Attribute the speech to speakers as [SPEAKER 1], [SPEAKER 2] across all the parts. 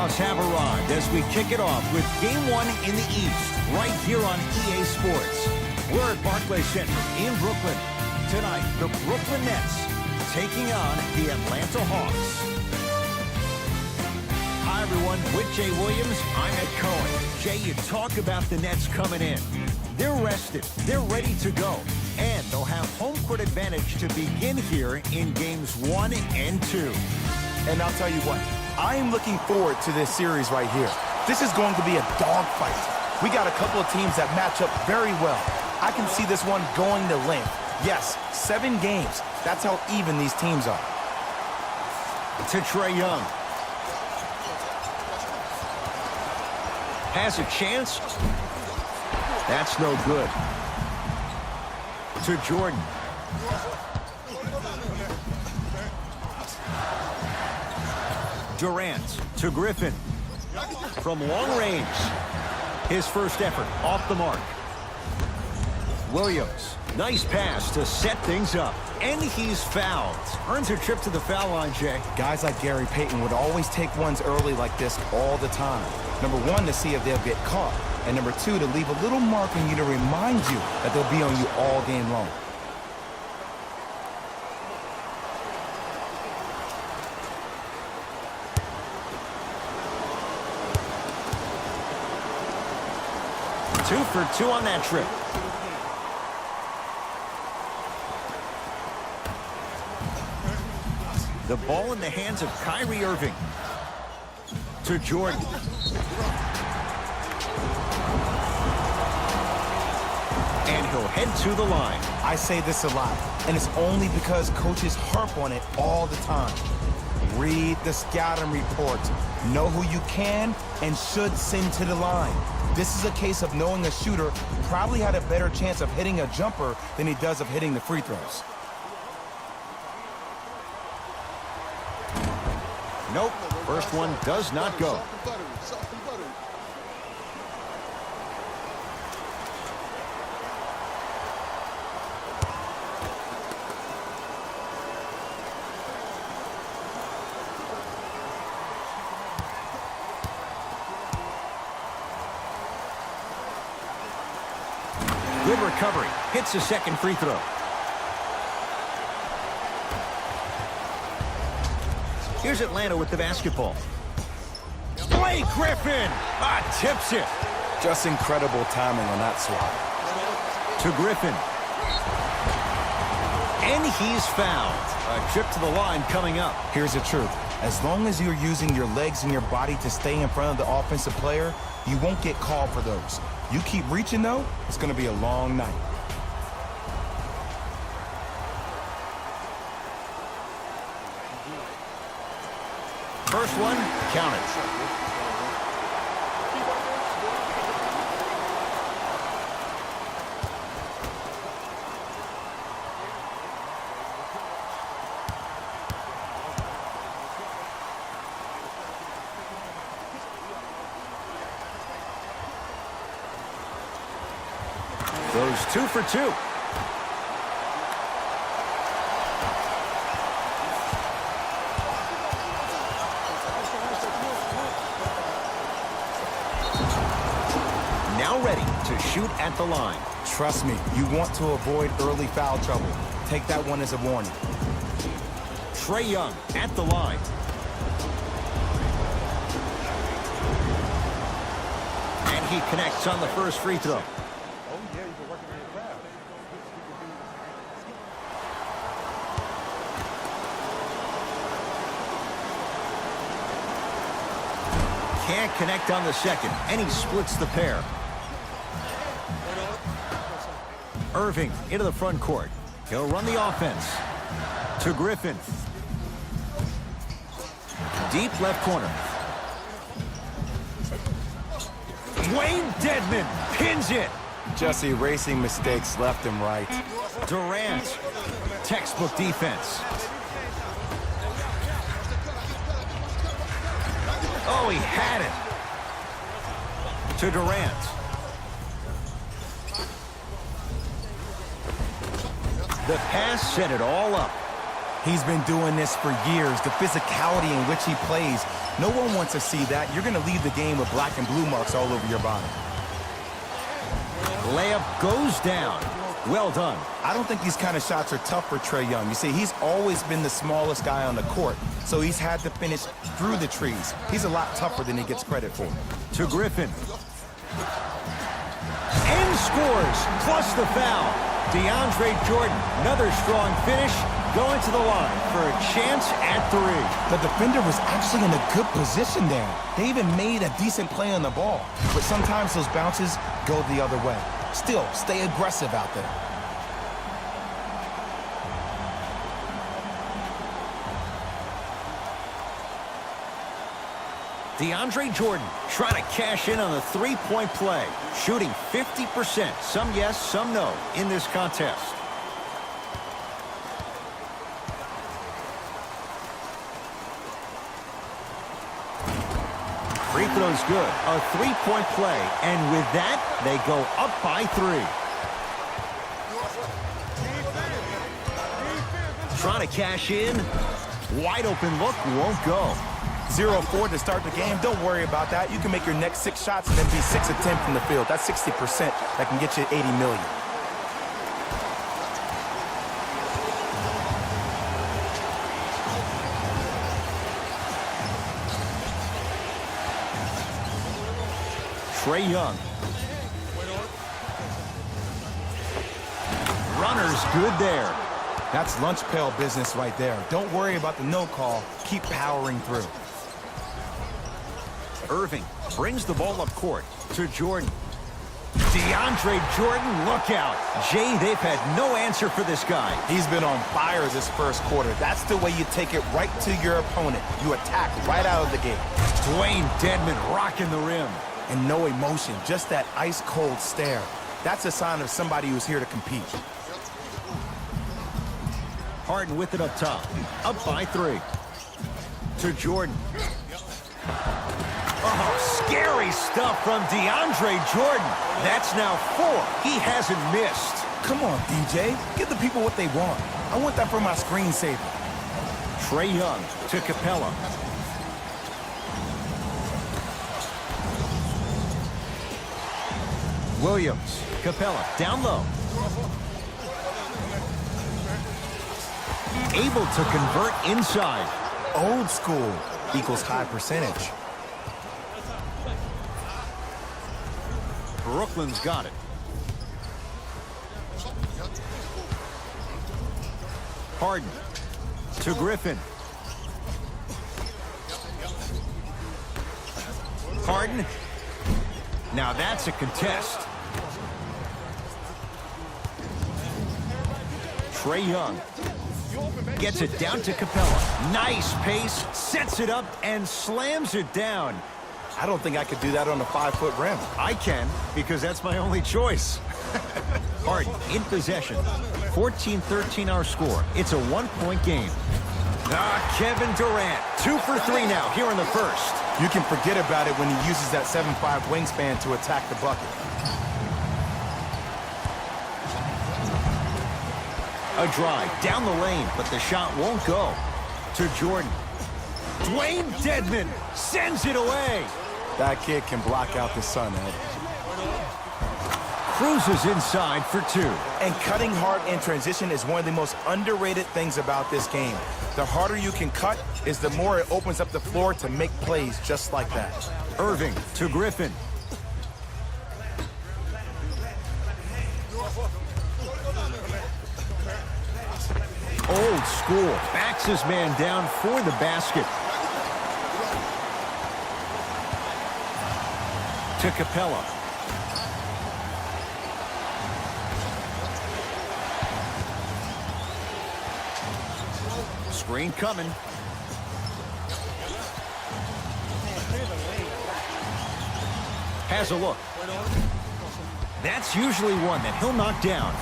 [SPEAKER 1] playoffs have arrived as we kick it off with Game 1 in the East, right here on EA Sports. We're at Barclays Center in Brooklyn. Tonight, the Brooklyn Nets taking on the Atlanta Hawks. Hi, everyone. With Jay Williams, I'm Ed Cohen. Jay, you talk about the Nets coming in. They're rested. They're ready to go. And they'll have home court advantage to begin here in Games 1 and 2.
[SPEAKER 2] And I'll tell you what, I am looking forward to this series right here. This is going to be a dogfight. We got a couple of teams that match up very well. I can see this one going to length. Yes, 7 games. That's how even these teams are.
[SPEAKER 1] To Trae Young. Has a chance. That's no good. To Jordan. Durant to Griffin. From long range. His first effort off the mark. Williams. Nice pass to set things up. And he's fouled. Earns a trip to the foul line, Jay.
[SPEAKER 2] Guys like Gary Payton would always take ones early like this all the time. Number 1, to see if they'll get caught. And number 2, to leave a little mark on you to remind you that they'll be on you all game long.
[SPEAKER 1] Two for 2 on that trip. The ball in the hands of Kyrie Irving. To Jordan. And he'll head to the line.
[SPEAKER 2] I say this a lot, and it's only because coaches harp on it all the time. Read the scouting report. Know who you can and should send to the line. This is a case of knowing a shooter probably had a better chance of hitting a jumper than he does of hitting the free throws.
[SPEAKER 1] Nope, first one does not go. Good recovery. Hits a second free throw. Here's Atlanta with the basketball. Blake Griffin! Tips it.
[SPEAKER 2] Just incredible timing on that swat.
[SPEAKER 1] To Griffin. And he's fouled. A trip to the line coming up.
[SPEAKER 2] Here's the truth. As long as you're using your legs and your body to stay in front of the offensive player, you won't get called for those. You keep reaching, though, it's going to be a long night.
[SPEAKER 1] First one, count it. Those 2 for 2. Now ready to shoot at the line.
[SPEAKER 2] Trust me, you want to avoid early foul trouble. Take that one as a warning.
[SPEAKER 1] Trae Young at the line. And he connects on the first free throw. Can't connect on the second, and he splits the pair. Irving into the front court. He'll run the offense. To Griffin. Deep left corner. Wayne Dedmon pins it.
[SPEAKER 2] Just erasing mistakes left and right.
[SPEAKER 1] Durant. Textbook defense. Oh, he had it. To Durant. The pass set it all up.
[SPEAKER 2] He's been doing this for years. The physicality in which he plays, no one wants to see that. You're going to leave the game with black and blue marks all over your body.
[SPEAKER 1] Layup goes down. Well done.
[SPEAKER 2] I don't think these kind of shots are tough for Trae Young. You see, he's always been the smallest guy on the court, so he's had to finish through the trees. He's a lot tougher than he gets credit for.
[SPEAKER 1] To Griffin. And scores, plus the foul. DeAndre Jordan, another strong finish, going to the line for a chance at three.
[SPEAKER 2] The defender was actually in a good position there. They even made a decent play on the ball. But sometimes those bounces go the other way. Still, stay aggressive out there.
[SPEAKER 1] DeAndre Jordan trying to cash in on the three-point play, shooting 50%, some yes, some no, in this contest. Free throw's good, a three-point play, and with that, they go up by 3. Trying to cash in, wide open look, won't go.
[SPEAKER 2] 0-4 to start the game. Don't worry about that. You can make your next 6 shots and then be 6 of 10 from the field. That's 60%. That can get you $80 million.
[SPEAKER 1] Trae Young. Runner's good there.
[SPEAKER 2] That's lunch pail business right there. Don't worry about the no call. Keep powering through.
[SPEAKER 1] Irving brings the ball up court to Jordan. DeAndre Jordan, look out. Jay, they've had no answer for this guy.
[SPEAKER 2] He's been on fire this first quarter. That's the way you take it right to your opponent. You attack right out of the gate.
[SPEAKER 1] Dwayne Dedmon rocking the rim.
[SPEAKER 2] And no emotion, just that ice-cold stare. That's a sign of somebody who's here to compete.
[SPEAKER 1] Harden with it up top. Up by 3. To Jordan. Oh, scary stuff from DeAndre Jordan. That's now 4. He hasn't missed.
[SPEAKER 2] Come on, DJ. Give the people what they want. I want that for my screensaver.
[SPEAKER 1] Trae Young to Capella. Williams, Capella, down low. Able to convert inside.
[SPEAKER 2] Old school equals high percentage.
[SPEAKER 1] Brooklyn's got it. Harden to Griffin. Harden. Now that's a contest. Trae Young gets it down to Capella. Nice pace, sets it up, and slams it down.
[SPEAKER 2] I don't think I could do that on a 5-foot rim.
[SPEAKER 1] I can, because that's my only choice. Harden in possession. 14-13 our score. It's a 1-point game. Kevin Durant, 2 for 3 now here in the first.
[SPEAKER 2] You can forget about it when he uses that 7'5" wingspan to attack the bucket.
[SPEAKER 1] A drive down the lane, but the shot won't go. To Jordan. Dwayne Dedmon sends it away.
[SPEAKER 2] That kid can block out the sun, Ed.
[SPEAKER 1] Cruises inside for 2.
[SPEAKER 2] And cutting hard in transition is one of the most underrated things about this game. The harder you can cut is the more it opens up the floor to make plays just like that.
[SPEAKER 1] Irving to Griffin. Old school. Backs his man down for the basket. To Capella. Screen coming. Has a look. That's usually one that he'll knock down.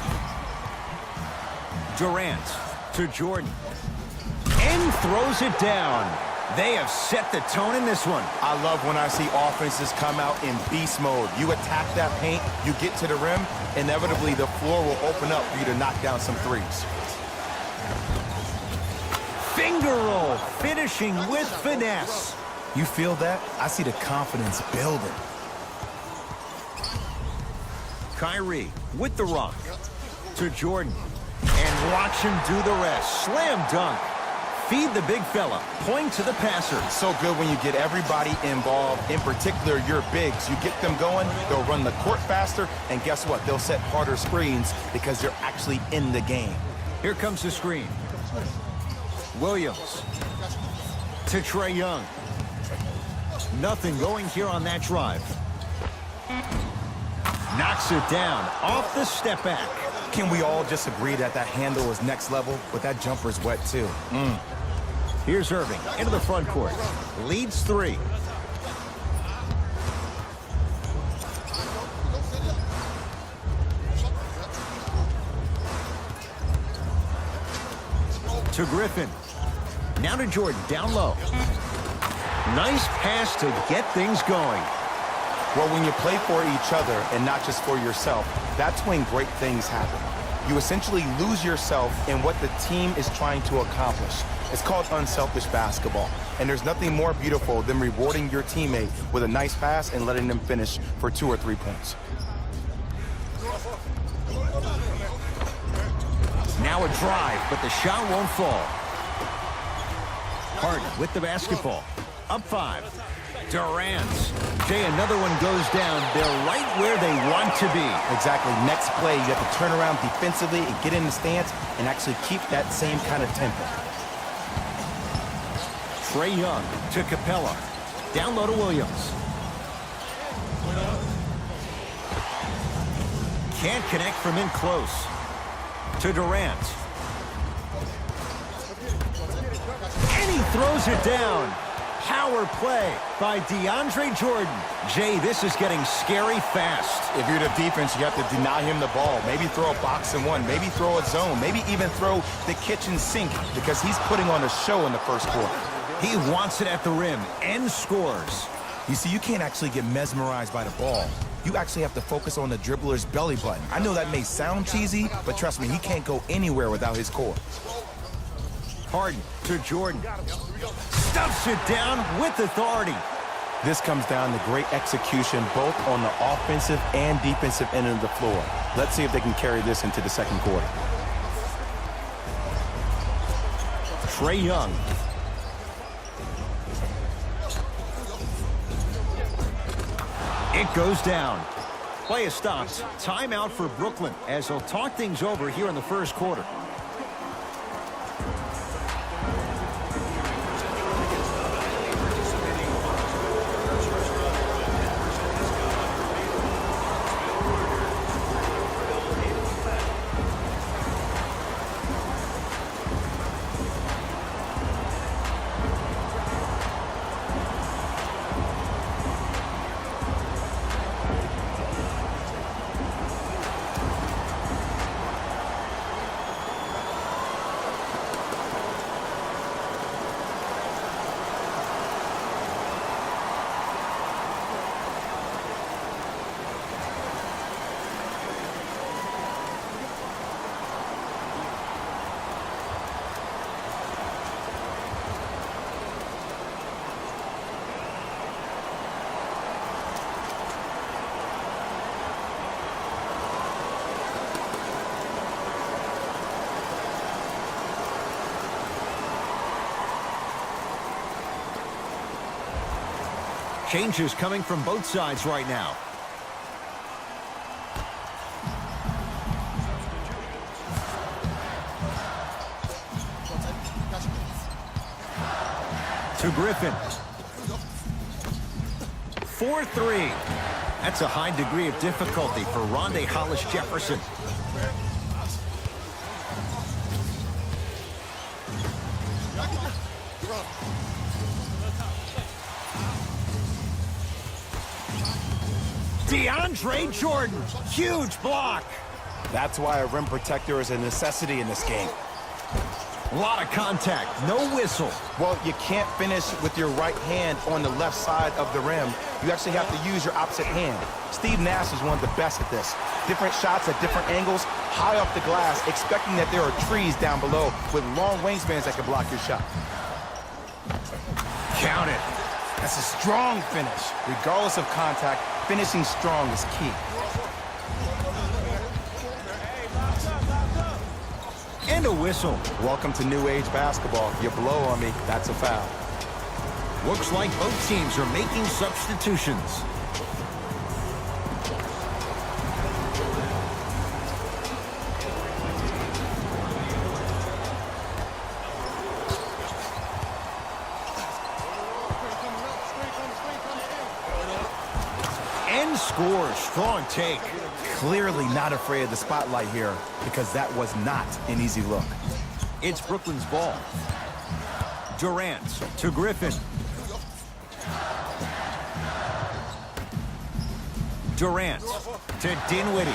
[SPEAKER 1] Durant to Jordan. And throws it down. They have set the tone in this one.
[SPEAKER 2] I love when I see offenses come out in beast mode. You attack that paint, you get to the rim, inevitably the floor will open up for you to knock down some threes.
[SPEAKER 1] Finger roll, finishing with finesse.
[SPEAKER 2] You feel that? I see the confidence building.
[SPEAKER 1] Kyrie with the rock to Jordan. And watch him do the rest. Slam dunk. Feed the big fella. Point to the passer.
[SPEAKER 2] So good when you get everybody involved, in particular your bigs. You get them going, they'll run the court faster, and guess what? They'll set harder screens because they're actually in the game.
[SPEAKER 1] Here comes the screen. Williams to Trae Young. Nothing going here on that drive. Knocks it down off the step back.
[SPEAKER 2] Can we all just agree that that handle is next level, but that jumper's wet too?
[SPEAKER 1] Here's Irving into the front court. Leads 3. To Griffin. Now to Jordan, down low. Nice pass to get things going.
[SPEAKER 2] Well, when you play for each other and not just for yourself, that's when great things happen. You essentially lose yourself in what the team is trying to accomplish. It's called unselfish basketball. And there's nothing more beautiful than rewarding your teammate with a nice pass and letting them finish for 2 or 3 points.
[SPEAKER 1] Now a drive, but the shot won't fall. Harden with the basketball. Up 5. Durant. Jay, another one goes down. They're right where they want to be.
[SPEAKER 2] Exactly. Next play, you have to turn around defensively and get in the stance and actually keep that same kind of tempo.
[SPEAKER 1] Trae Young to Capella. Down low to Williams. Can't connect from in close. To Durant. And he throws it down. Power play by DeAndre Jordan. Jay, this is getting scary fast.
[SPEAKER 2] If you're the defense, you have to deny him the ball. Maybe throw a box and one. Maybe throw a zone. Maybe even throw the kitchen sink because he's putting on a show in the first quarter.
[SPEAKER 1] He wants it at the rim and scores.
[SPEAKER 2] You see, you can't actually get mesmerized by the ball. You actually have to focus on the dribbler's belly button. I know that may sound cheesy, but trust me, he can't go anywhere without his core.
[SPEAKER 1] Harden to Jordan. Stuffs it down with authority.
[SPEAKER 2] This comes down to great execution both on the offensive and defensive end of the floor. Let's see if they can carry this into the second quarter.
[SPEAKER 1] Trae Young. It goes down. Play is stopped. Timeout for Brooklyn as they'll talk things over here in the first quarter. Changes coming from both sides right now. To Griffin. 4-3. That's a high degree of difficulty for Rondae Hollis-Jefferson. DeAndre Jordan, huge block.
[SPEAKER 2] That's why a rim protector is a necessity in this game.
[SPEAKER 1] A lot of contact, no whistle.
[SPEAKER 2] Well, you can't finish with your right hand on the left side of the rim. You actually have to use your opposite hand. Steve Nash is one of the best at this. Different shots at different angles, high off the glass, expecting that there are trees down below with long wingspans that can block your shot.
[SPEAKER 1] Count it.
[SPEAKER 2] That's a strong finish. Regardless of contact, finishing strong is key.
[SPEAKER 1] And a whistle.
[SPEAKER 2] Welcome to new age basketball. You blow on me, that's a foul.
[SPEAKER 1] Looks like both teams are making substitutions. And scores. Strong take.
[SPEAKER 2] Clearly not afraid of the spotlight here because that was not an easy look.
[SPEAKER 1] It's Brooklyn's ball. Durant to Griffin. Durant to Dinwiddie.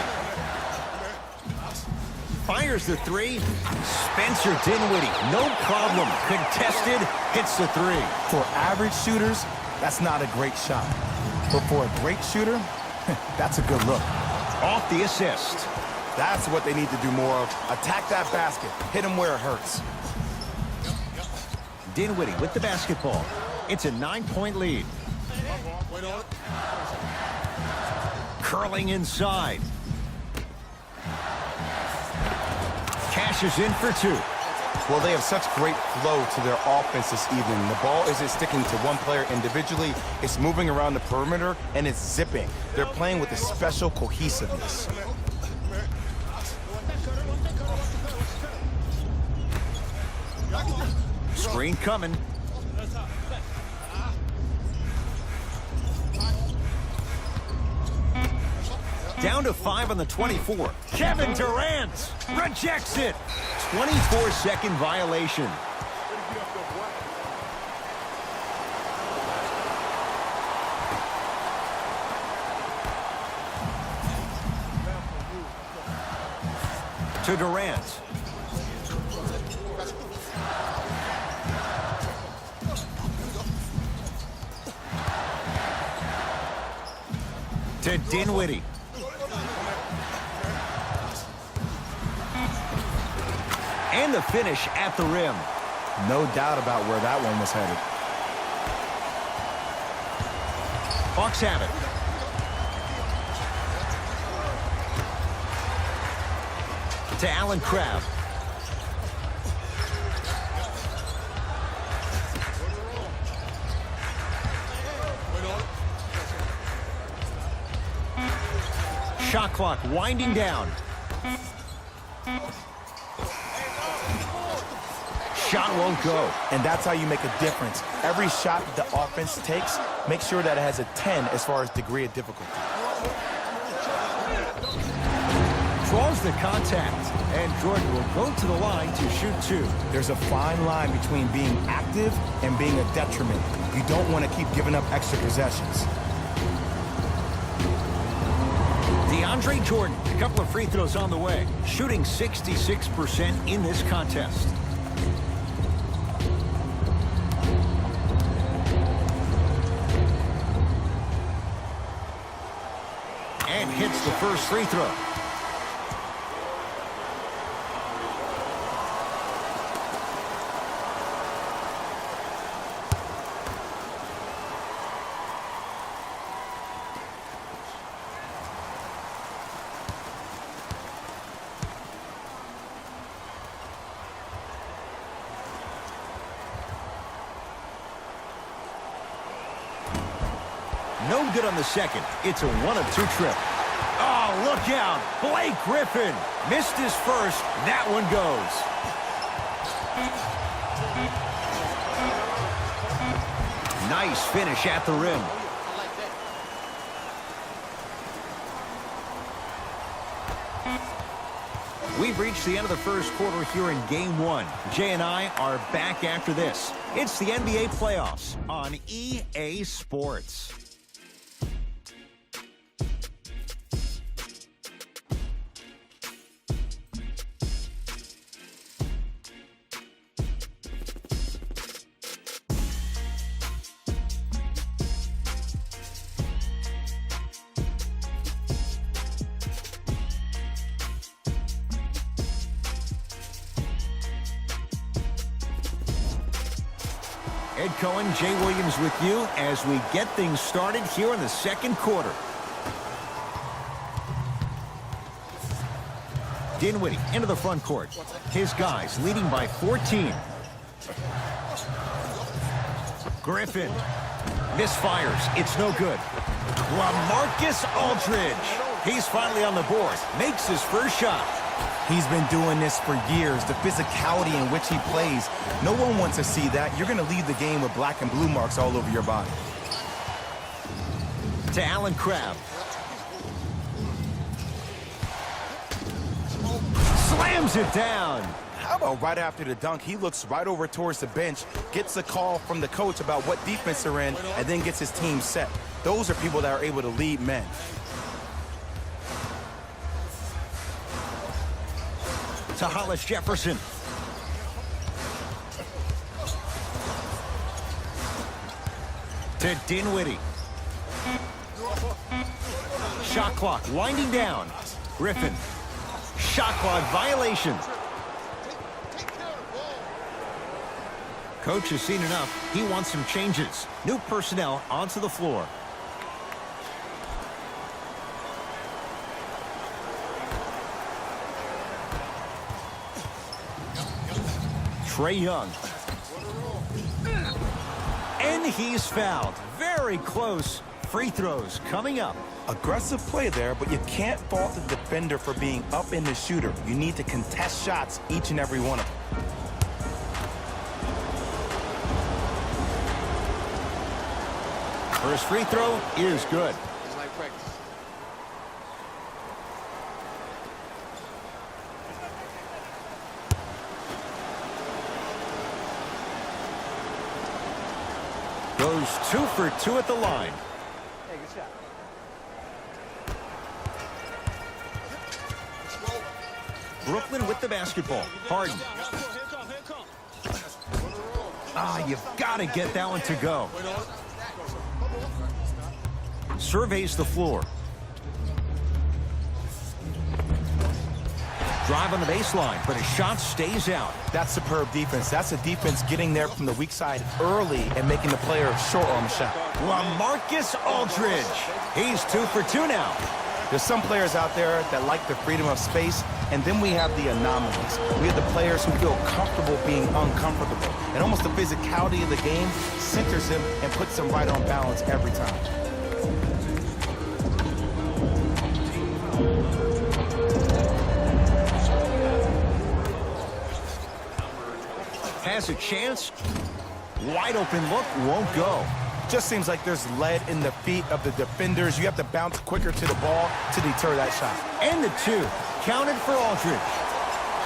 [SPEAKER 1] Fires the three. Spencer Dinwiddie, no problem. Contested, hits the three.
[SPEAKER 2] For average shooters, that's not a great shot. But for a great shooter, that's a good look.
[SPEAKER 1] Off the assist.
[SPEAKER 2] That's what they need to do more of. Attack that basket. Hit them where it hurts.
[SPEAKER 1] Dinwiddie with the basketball. It's a 9-point lead. Curling inside. Cashes in for two.
[SPEAKER 2] Well, they have such great flow to their offense this evening. The ball isn't sticking to one player individually. It's moving around the perimeter, and it's zipping. They're playing with a special cohesiveness.
[SPEAKER 1] Screen coming. Down to 5 on the 24. Kevin Durant rejects it. 24-second violation. To Durant. To Dinwiddie. And the finish at the rim.
[SPEAKER 2] No doubt about where that one was headed.
[SPEAKER 1] Hawks have it. To Allen Crabbe. Shot clock winding down. Shot won't go.
[SPEAKER 2] And that's how you make a difference. Every shot that the offense takes, make sure that it has a 10 as far as degree of difficulty.
[SPEAKER 1] Draws the contact. And Jordan will go to the line to shoot two.
[SPEAKER 2] There's a fine line between being active and being a detriment. You don't want to keep giving up extra possessions.
[SPEAKER 1] DeAndre Jordan, a couple of free throws on the way. Shooting 66% in this contest. And hits the first free throw. No good on the second. It's a 1-of-2 trip. Oh, look out. Blake Griffin missed his first. That one goes. Nice finish at the rim. We've reached the end of the first quarter here in Game 1. Jay and I are back after this. It's the NBA playoffs on EA Sports. Ed Cohen, Jay Williams with you as we get things started here in the second quarter. Dinwiddie into the front court. His guys leading by 14. Griffin misfires. It's no good. LaMarcus Aldridge. He's finally on the board. Makes his first shot.
[SPEAKER 2] He's been doing this for years. The physicality in which he plays. No one wants to see that. You're going to leave the game with black and blue marks all over your body.
[SPEAKER 1] To Allen Crabbe. Slams it down.
[SPEAKER 2] How about right after the dunk, he looks right over towards the bench, gets a call from the coach about what defense they're in, and then gets his team set. Those are people that are able to lead men.
[SPEAKER 1] To Hollis Jefferson. To Dinwiddie. Shot clock winding down. Griffin. Shot clock violation. Coach has seen enough. He wants some changes. New personnel onto the floor. Trae Young. And he's fouled. Very close. Free throws coming up.
[SPEAKER 2] Aggressive play there, but you can't fault the defender for being up in the shooter. You need to contest shots, each and every one of them.
[SPEAKER 1] First free throw is good. Goes 2 for 2 at the line.
[SPEAKER 3] Hey, good shot.
[SPEAKER 1] Brooklyn with the basketball. Harden. You've got to get that one to go. Surveys the floor. Drive on the baseline, but his shot stays out.
[SPEAKER 2] That's superb defense. That's a defense getting there from the weak side early and making the player short on the shot.
[SPEAKER 1] LaMarcus Aldridge. He's 2 for 2 now.
[SPEAKER 2] There's some players out there that like the freedom of space, and then we have the anomalies. We have the players who feel comfortable being uncomfortable. And almost the physicality of the game centers him and puts him right on balance every time.
[SPEAKER 1] Has a chance. Wide open look, won't go.
[SPEAKER 2] Just seems like there's lead in the feet of the defenders. You have to bounce quicker to the ball to deter that shot.
[SPEAKER 1] And the 2. Counted for Aldridge.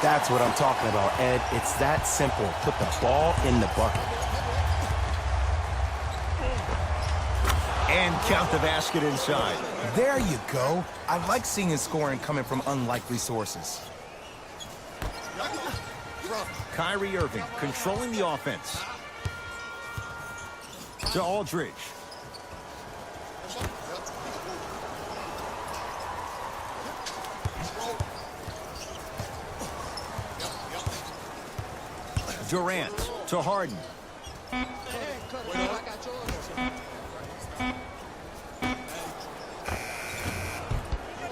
[SPEAKER 2] That's what I'm talking about, Ed. It's that simple. Put the ball in the bucket.
[SPEAKER 1] And count the basket inside.
[SPEAKER 2] There you go. I like seeing scoring coming from unlikely sources.
[SPEAKER 1] Kyrie Irving controlling the offense. To Aldridge. Durant to Harden.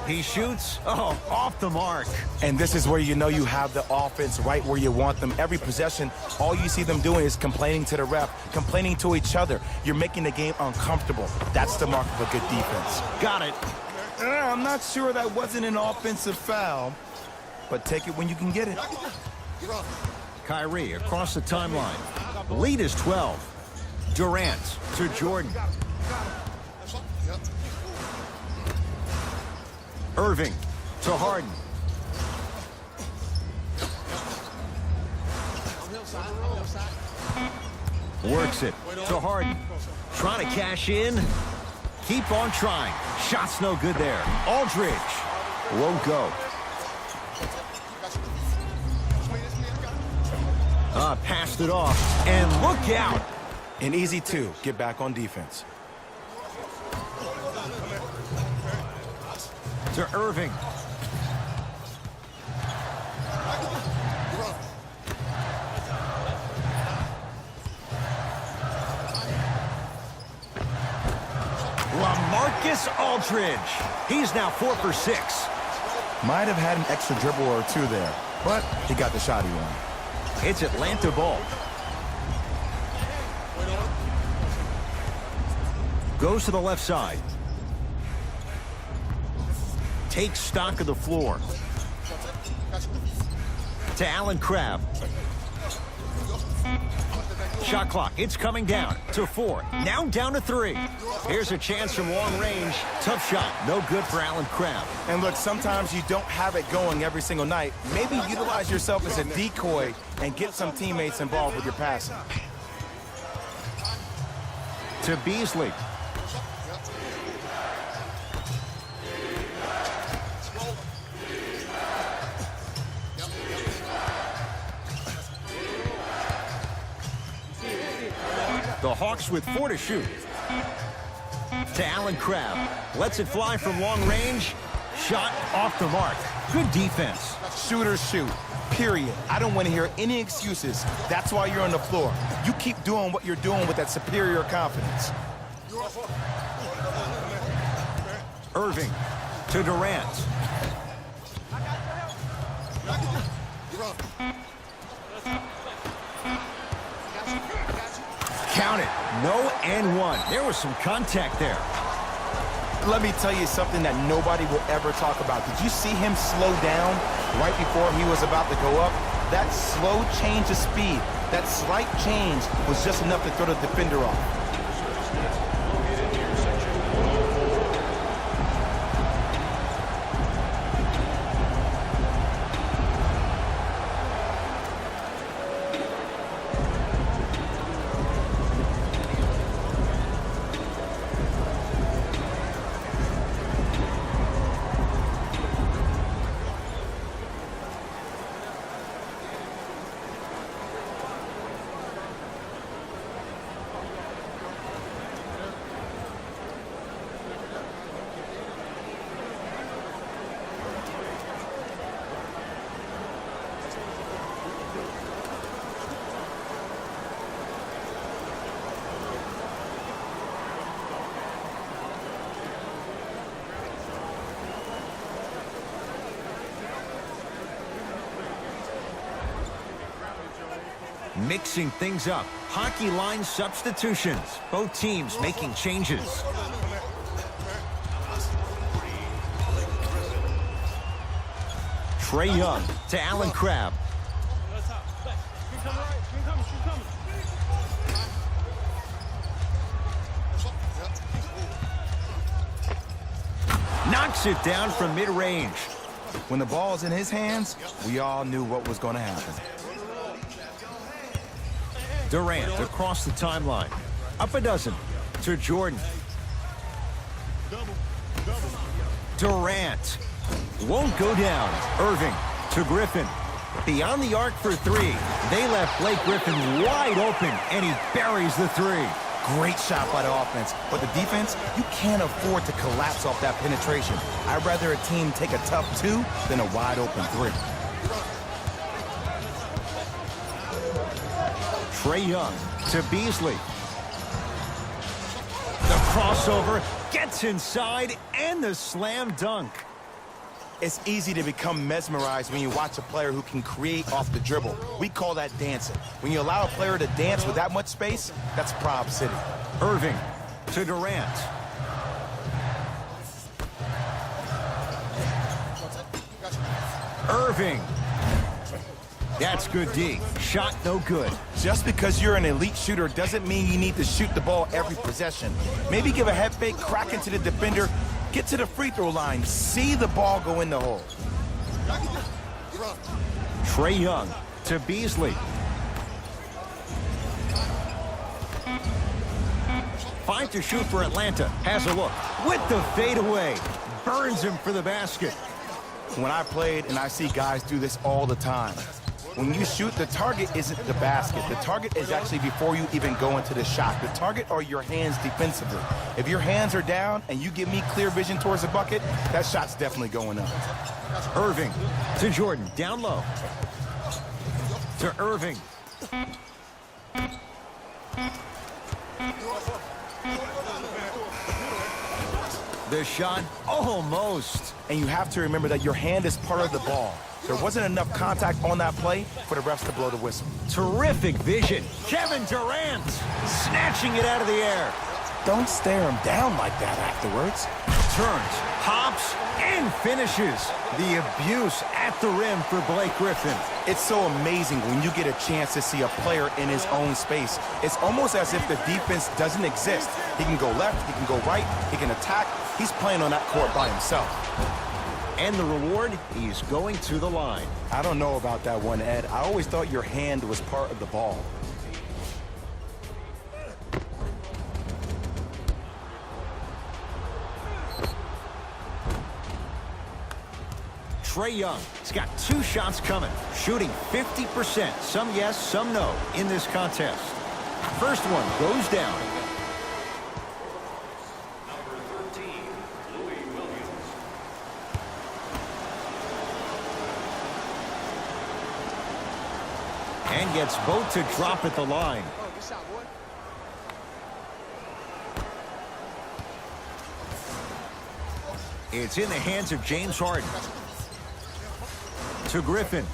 [SPEAKER 1] He shoots. Oh, off the mark.
[SPEAKER 2] And this is where you know you have the offense right where you want them. Every possession, all you see them doing is complaining to the ref, complaining to each other. You're making the game uncomfortable. That's the mark of a good defense.
[SPEAKER 1] Got it.
[SPEAKER 2] I'm not sure that wasn't an offensive foul, but take it when you can get it.
[SPEAKER 1] Kyrie across the timeline. Lead is 12. Durant to Jordan. Irving to Harden. Works it to Harden. Trying to cash in. Keep on trying. Shot's no good there. Aldridge won't go. Passed it off. And look out.
[SPEAKER 2] An easy 2. Get back on defense.
[SPEAKER 1] To Irving. Marcus Aldridge. He's now 4 for 6.
[SPEAKER 2] Might have had an extra dribble or two there, but he got the shot he wanted.
[SPEAKER 1] It's Atlanta ball. Goes to the left side. Takes stock of the floor. To Allen Crabbe. Shot clock, it's coming down to 4. Now down to 3. Here's a chance from long range. Tough shot, no good for Allen Crabbe.
[SPEAKER 2] And look, sometimes you don't have it going every single night. Maybe utilize yourself as a decoy and get some teammates involved with your passing.
[SPEAKER 1] To Beasley. The Hawks with 4 to shoot. To Allen Crabbe. Lets it fly from long range. Shot off the mark. Good defense.
[SPEAKER 2] Shooters shoot, period. I don't want to hear any excuses. That's why you're on the floor. You keep doing what you're doing with that superior confidence.
[SPEAKER 1] Irving to Durant. Count it. No and 1. There was some contact there.
[SPEAKER 2] Let me tell you something that nobody will ever talk about. Did you see him slow down right before he was about to go up? That slow change of speed, that slight change was just enough to throw the defender off.
[SPEAKER 1] Mixing things up. Hockey line substitutions. Both teams making changes. Trae Young to Allen Crabbe. Knocks it down from mid-range.
[SPEAKER 2] When the ball's in his hands, we all knew what was going to happen.
[SPEAKER 1] Durant across the timeline. Up a dozen to Jordan. Durant won't go down. Irving to Griffin. Beyond the arc for 3. They left Blake Griffin wide open, and he buries the 3.
[SPEAKER 2] Great shot by the offense, but the defense, you can't afford to collapse off that penetration. I'd rather a team take a tough 2 than a wide open 3.
[SPEAKER 1] Trae Young to Beasley. The crossover gets inside and the slam dunk.
[SPEAKER 2] It's easy to become mesmerized when you watch a player who can create off the dribble. We call that dancing. When you allow a player to dance with that much space, that's Prob City.
[SPEAKER 1] Irving to Durant. Irving. That's good D. Shot no good.
[SPEAKER 2] Just because you're an elite shooter doesn't mean you need to shoot the ball every possession. Maybe give a head fake, crack into the defender, get to the free throw line, see the ball go in the hole.
[SPEAKER 1] Trae Young to Beasley. 5 to shoot for Atlanta. Has a look with the fadeaway. Burns him for the basket.
[SPEAKER 2] When I played, and I see guys do this all the time, when you shoot, the target isn't the basket. The target is actually before you even go into the shot. The target are your hands defensively. If your hands are down and you give me clear vision towards the bucket, that shot's definitely going up.
[SPEAKER 1] Irving to Jordan, down low. To Irving. The shot, almost.
[SPEAKER 2] And you have to remember that your hand is part of the ball. There wasn't enough contact on that play for the refs to blow the whistle.
[SPEAKER 1] Terrific vision. Kevin Durant snatching it out of the air.
[SPEAKER 2] Don't stare him down like that afterwards.
[SPEAKER 1] Turns, hops, and finishes. The abuse at the rim for Blake Griffin.
[SPEAKER 2] It's so amazing when you get a chance to see a player in his own space. It's almost as if the defense doesn't exist. He can go left, he can go right, he can attack. He's playing on that court by himself.
[SPEAKER 1] And the reward, he's going to the line.
[SPEAKER 2] I don't know about that one, Ed. I always thought your hand was part of the ball.
[SPEAKER 1] Trae Young has got 2 shots coming, shooting 50%. Some yes, some no in this contest. First one goes down. And gets both to drop at the line. It's in the hands of James Harden. To Griffin.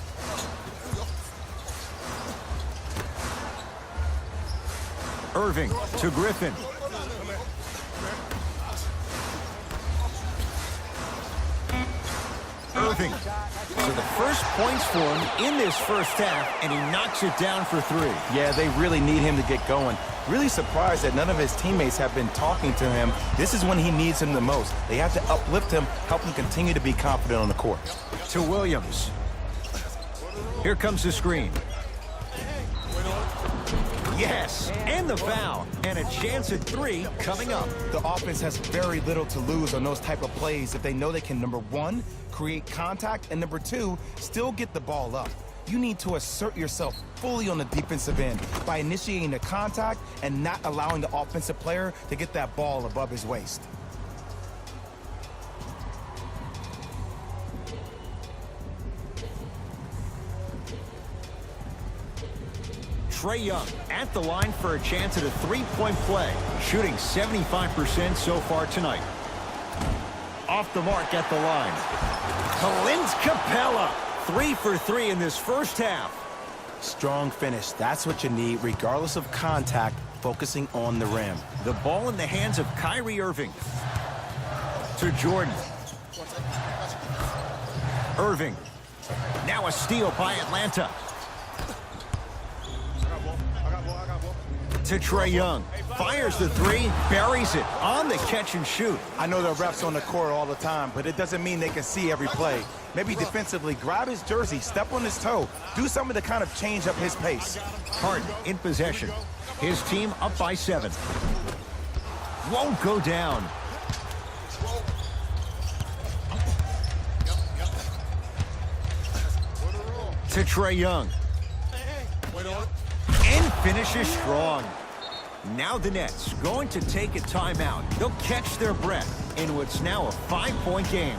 [SPEAKER 1] Irving to Griffin. Irving. So the first points for him in this first half, and he knocks it down for 3.
[SPEAKER 2] Yeah, they really need him to get going. Really surprised that none of his teammates have been talking to him. This is when he needs him the most. They have to uplift him, help him continue to be confident on the court.
[SPEAKER 1] To Williams. Here comes the screen. Yes, and the foul, and a chance at 3 coming up.
[SPEAKER 2] The offense has very little to lose on those type of plays if they know they can, number 1, create contact, and number 2, still get the ball up. You need to assert yourself fully on the defensive end by initiating the contact and not allowing the offensive player to get that ball above his waist.
[SPEAKER 1] Trae Young at the line for a chance at a 3-point play, shooting 75% so far tonight. Off the mark at the line. Clint Capella, 3 for 3 in this first half.
[SPEAKER 2] Strong finish. That's what you need, regardless of contact, focusing on the rim.
[SPEAKER 1] The ball in the hands of Kyrie Irving. To Jordan. Irving. Now a steal by Atlanta. To Trae Young. Fires the 3, buries it on the catch and shoot.
[SPEAKER 2] I know the refs on the court all the time, but it doesn't mean they can see every play. Maybe defensively, grab his jersey, step on his toe, do something to kind of change up his pace.
[SPEAKER 1] Harden in possession. His team up by 7. Won't go down. To Trae Young. And finishes strong. Now the Nets going to take a timeout. They'll catch their breath in what's now a 5-point game.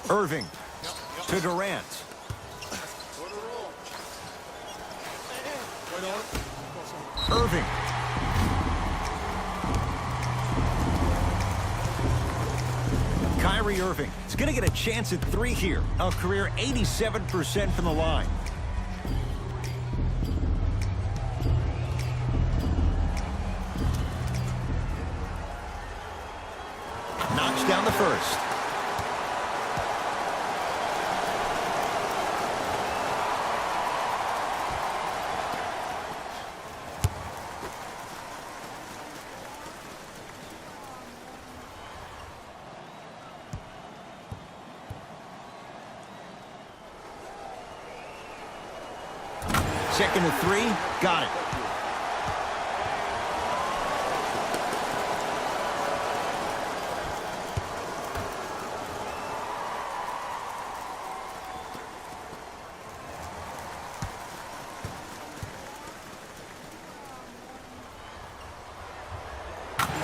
[SPEAKER 1] Irving to Durant. Irving. Kyrie Kyrie Irving is going to get a chance at 3 here. A career 87% from the line. Knocks down the first. Second to 3, got it.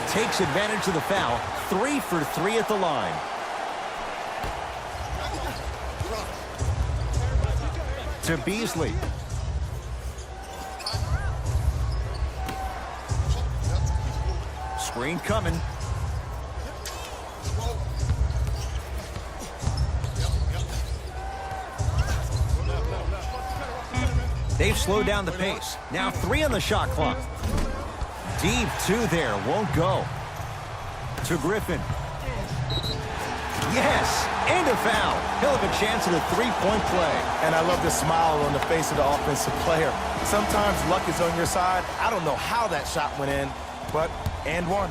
[SPEAKER 1] Takes advantage of the foul. 3 for 3 at the line. To Beasley. Screen coming. They've slowed down the pace. Now 3 on the shot clock. Deep 2 there, won't go. To Griffin. Yes, and a foul. He'll have a chance at a 3-point play.
[SPEAKER 2] And I love the smile on the face of the offensive player. Sometimes luck is on your side. I don't know how that shot went in, but and one.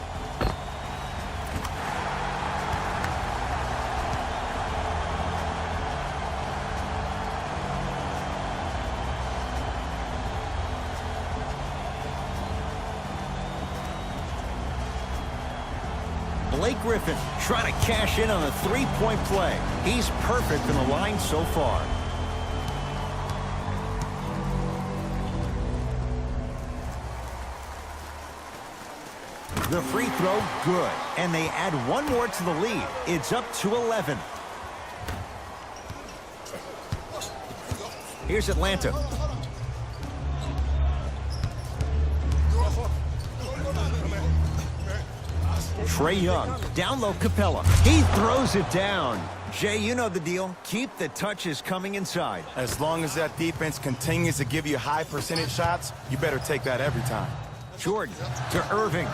[SPEAKER 1] Blake Griffin trying to cash in on a 3-point play. He's perfect from the line so far. The free throw, good. And they add 1 more to the lead. It's up to 11. Here's Atlanta. Trae Young, down low Capella. He throws it down. Jay, you know the deal. Keep the touches coming inside.
[SPEAKER 2] As long as that defense continues to give you high percentage shots, you better take that every time.
[SPEAKER 1] Jordan to Irving.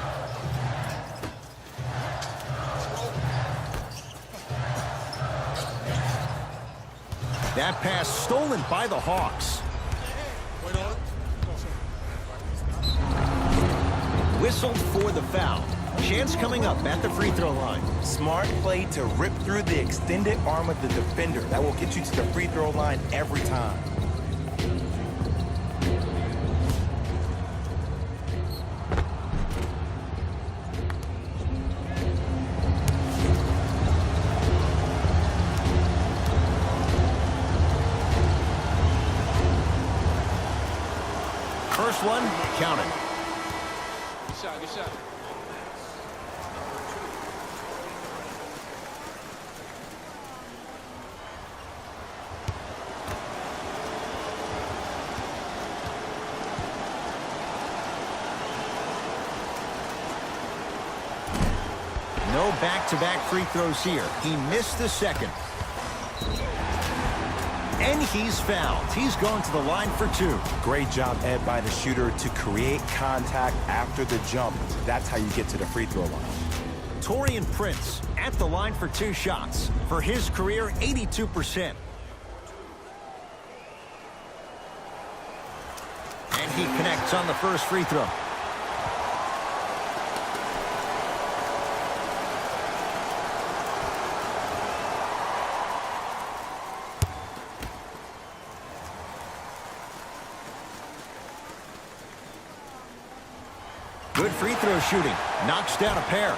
[SPEAKER 1] That pass stolen by the Hawks. Whistled for the foul. Chance coming up at the free throw line.
[SPEAKER 2] Smart play to rip through the extended arm of the defender. That will get you to the free throw line every time.
[SPEAKER 1] First one, count it.
[SPEAKER 3] Good shot, good shot.
[SPEAKER 1] No back-to-back free throws here. He missed the second. And he's fouled. He's going to the line for 2.
[SPEAKER 2] Great job, Ed, by the shooter to create contact after the jump. That's how you get to the free throw line.
[SPEAKER 1] Taurean Prince at the line for 2 shots. For his career, 82%. And he connects on the first free throw. Good free throw shooting. Knocks down a pair.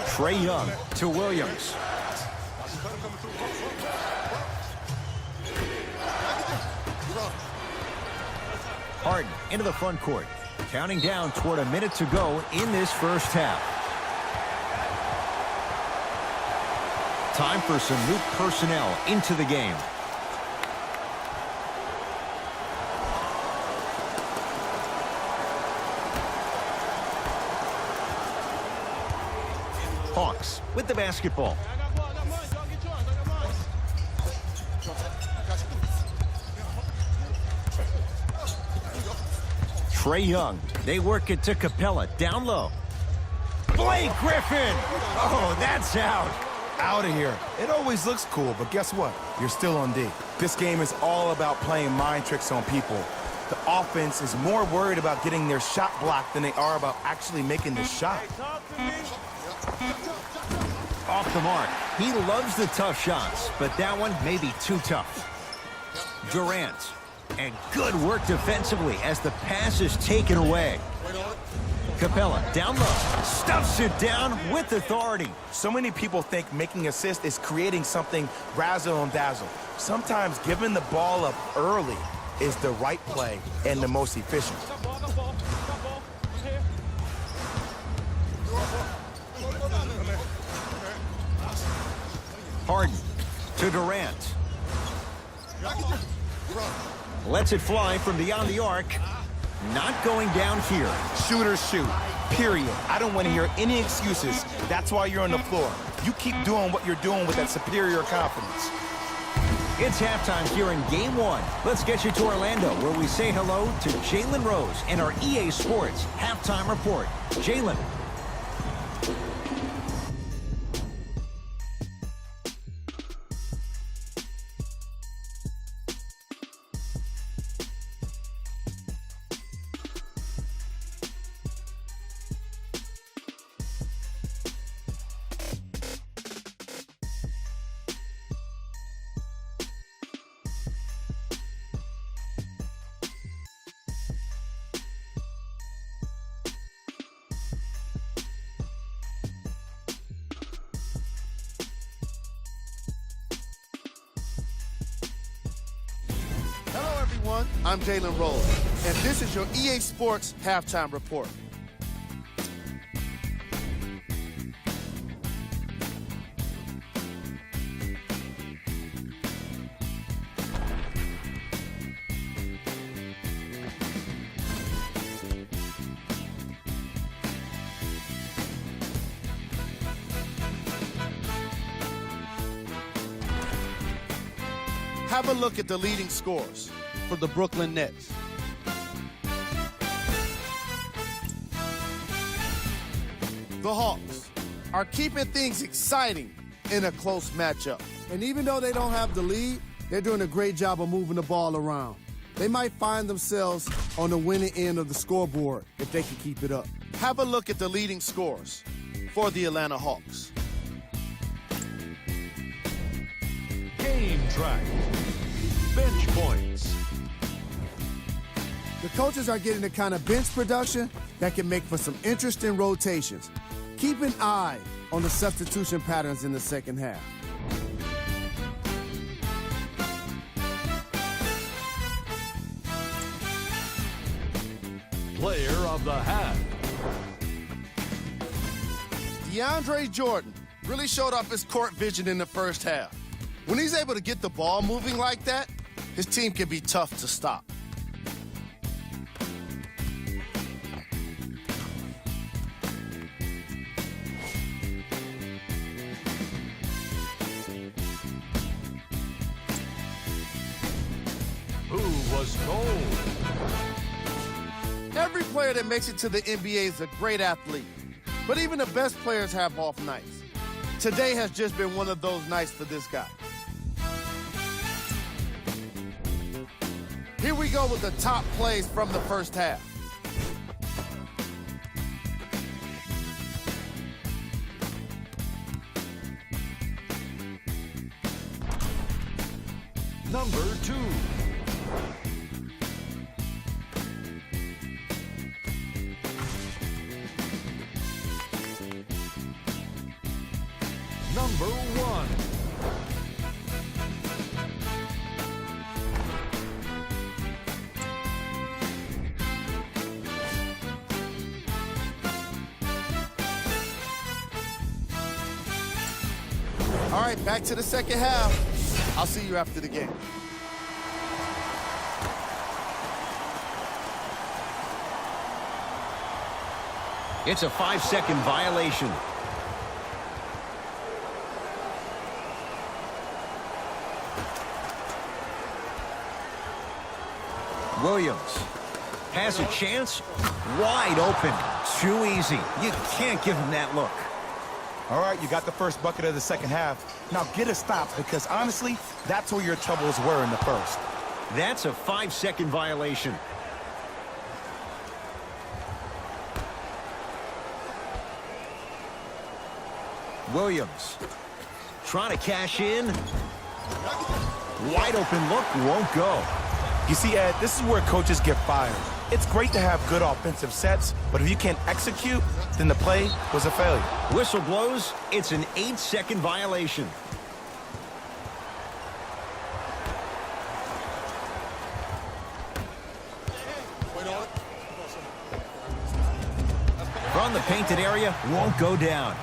[SPEAKER 1] Trae Young to Williams. Harden into the front court. Counting down toward a minute to go in this first half. Time for some new personnel into the game. Hawks with the basketball.
[SPEAKER 3] I got ball, I got mine. Don't get yours. I got mine.
[SPEAKER 1] Trae Young. They work it to Capella. Down low. Blake Griffin. Oh, that's out.
[SPEAKER 2] Out of here. It always looks cool, but guess what? You're still on D. This game is all about playing mind tricks on people. The offense is more worried about getting their shot blocked than they are about actually making the shot.
[SPEAKER 1] Off the mark. He loves the tough shots, but that one may be too tough. Durant. And good work defensively as the pass is taken away. Capella down low. Stuffs it down with authority.
[SPEAKER 2] So many people think making assists is creating something razzle and dazzle. Sometimes giving the ball up early is the right play and the most efficient.
[SPEAKER 3] Got ball, got ball, got ball. I'm here.
[SPEAKER 1] Harden to Durant. Lets it fly from beyond the arc. Not going down here.
[SPEAKER 2] Shooters shoot, period. I don't want to hear any excuses. That's why you're on the floor. You keep doing what you're doing with that superior confidence.
[SPEAKER 1] It's halftime here in Game 1. Let's get you to Orlando, where we say hello to Jalen Rose and our EA Sports Halftime Report. Jalen.
[SPEAKER 4] Hello, everyone. I'm Jalen Rose, and this is your EA Sports Halftime Report. Have a look at the leading scores for the Brooklyn Nets. The Hawks are keeping things exciting in a close matchup.
[SPEAKER 5] And even though they don't have the lead, they're doing a great job of moving the ball around. They might find themselves on the winning end of the scoreboard if they can keep it up.
[SPEAKER 4] Have a look at the leading scores for the Atlanta Hawks.
[SPEAKER 6] Game track. Bench points.
[SPEAKER 5] The coaches are getting the kind of bench production that can make for some interesting rotations. Keep an eye on the substitution patterns in the second half.
[SPEAKER 6] Player of the half.
[SPEAKER 4] DeAndre Jordan really showed off his court vision in the first half. When he's able to get the ball moving like that, his team can be tough to stop.
[SPEAKER 6] Who was cold?
[SPEAKER 4] Every player that makes it to the NBA is a great athlete, but even the best players have off nights. Today has just been one of those nights for this guy. Here we go with the top plays from the first half.
[SPEAKER 6] Number 2. Number 1.
[SPEAKER 4] All right, back to the second half. I'll see you after the game.
[SPEAKER 1] It's a 5-second violation. Williams has a chance. Wide open. Too easy. You can't give him that look.
[SPEAKER 2] All right, you got the first bucket of the second half. Now get a stop, because honestly, that's where your troubles were in the first.
[SPEAKER 1] That's a 5-second violation. Williams trying to cash in. Wide open look, won't go.
[SPEAKER 2] You see, Ed, this is where coaches get fired. It's great to have good offensive sets, but if you can't execute, then the play was a failure.
[SPEAKER 1] Whistle blows. It's an 8-second violation. From the painted area, won't go down.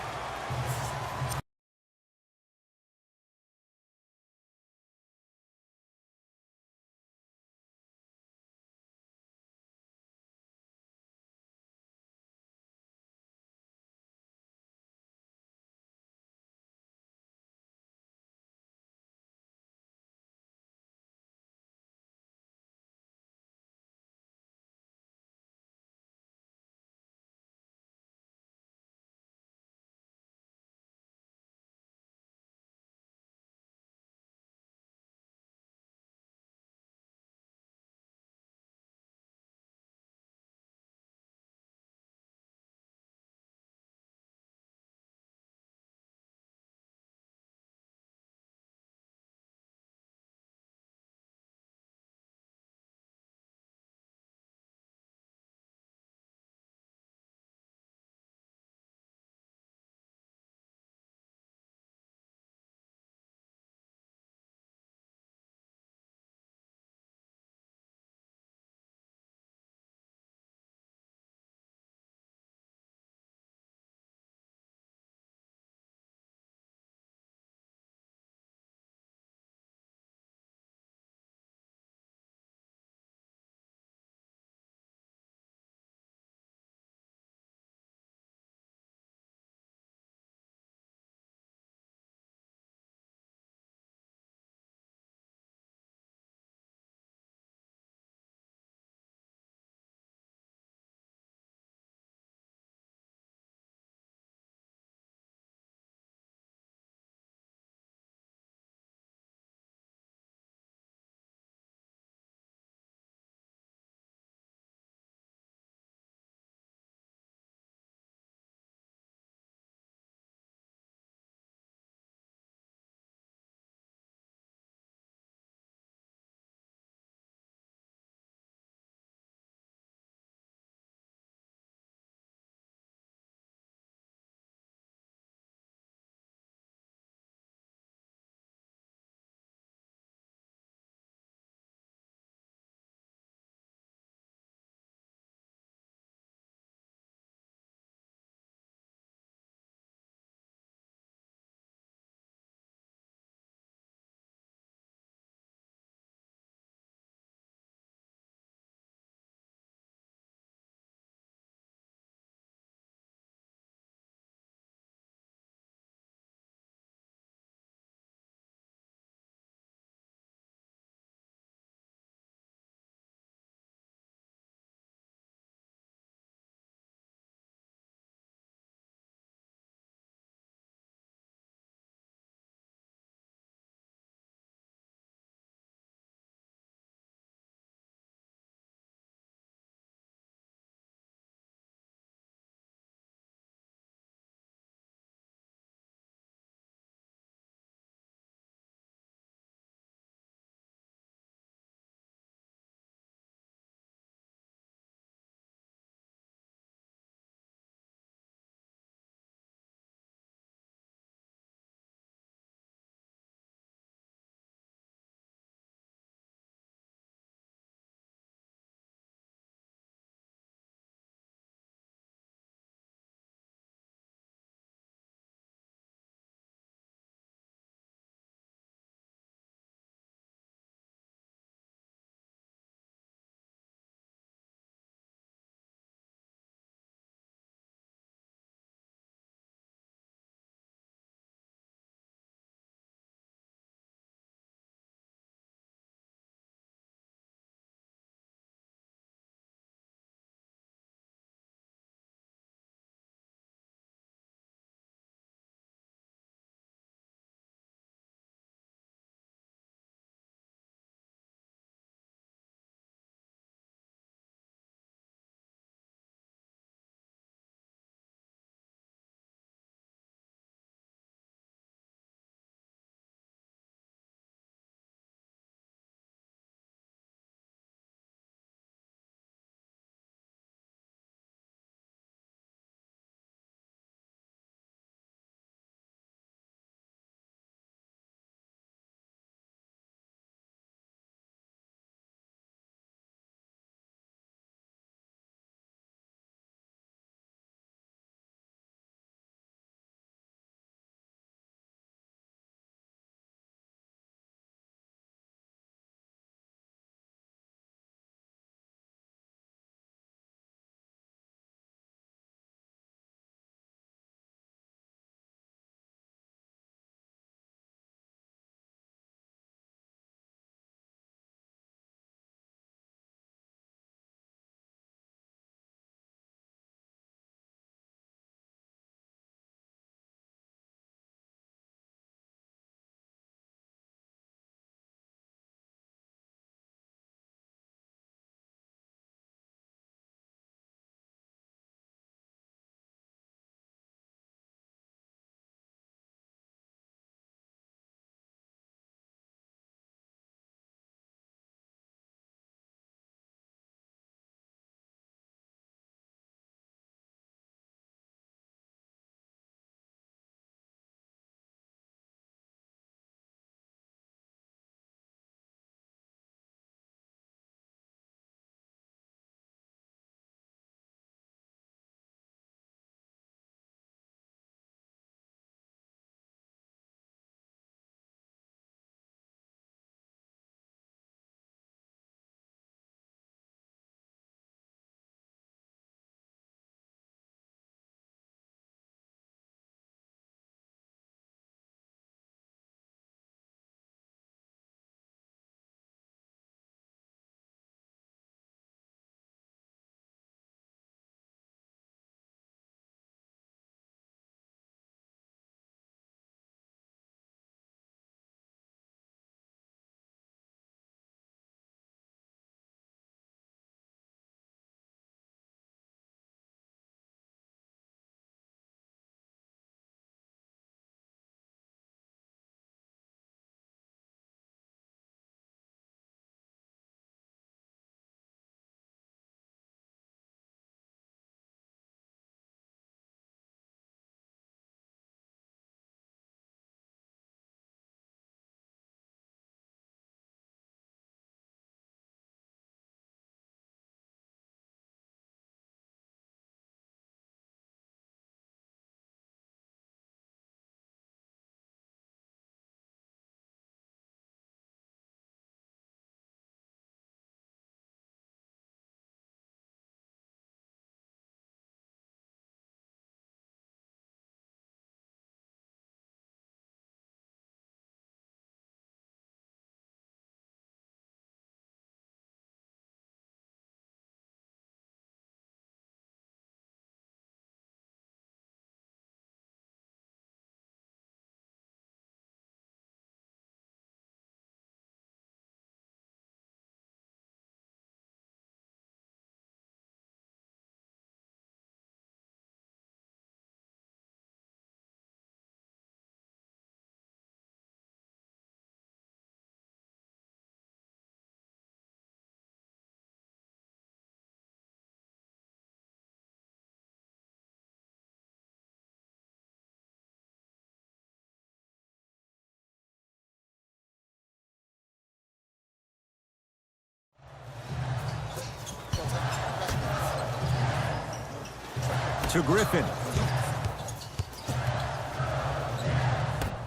[SPEAKER 1] To Griffin.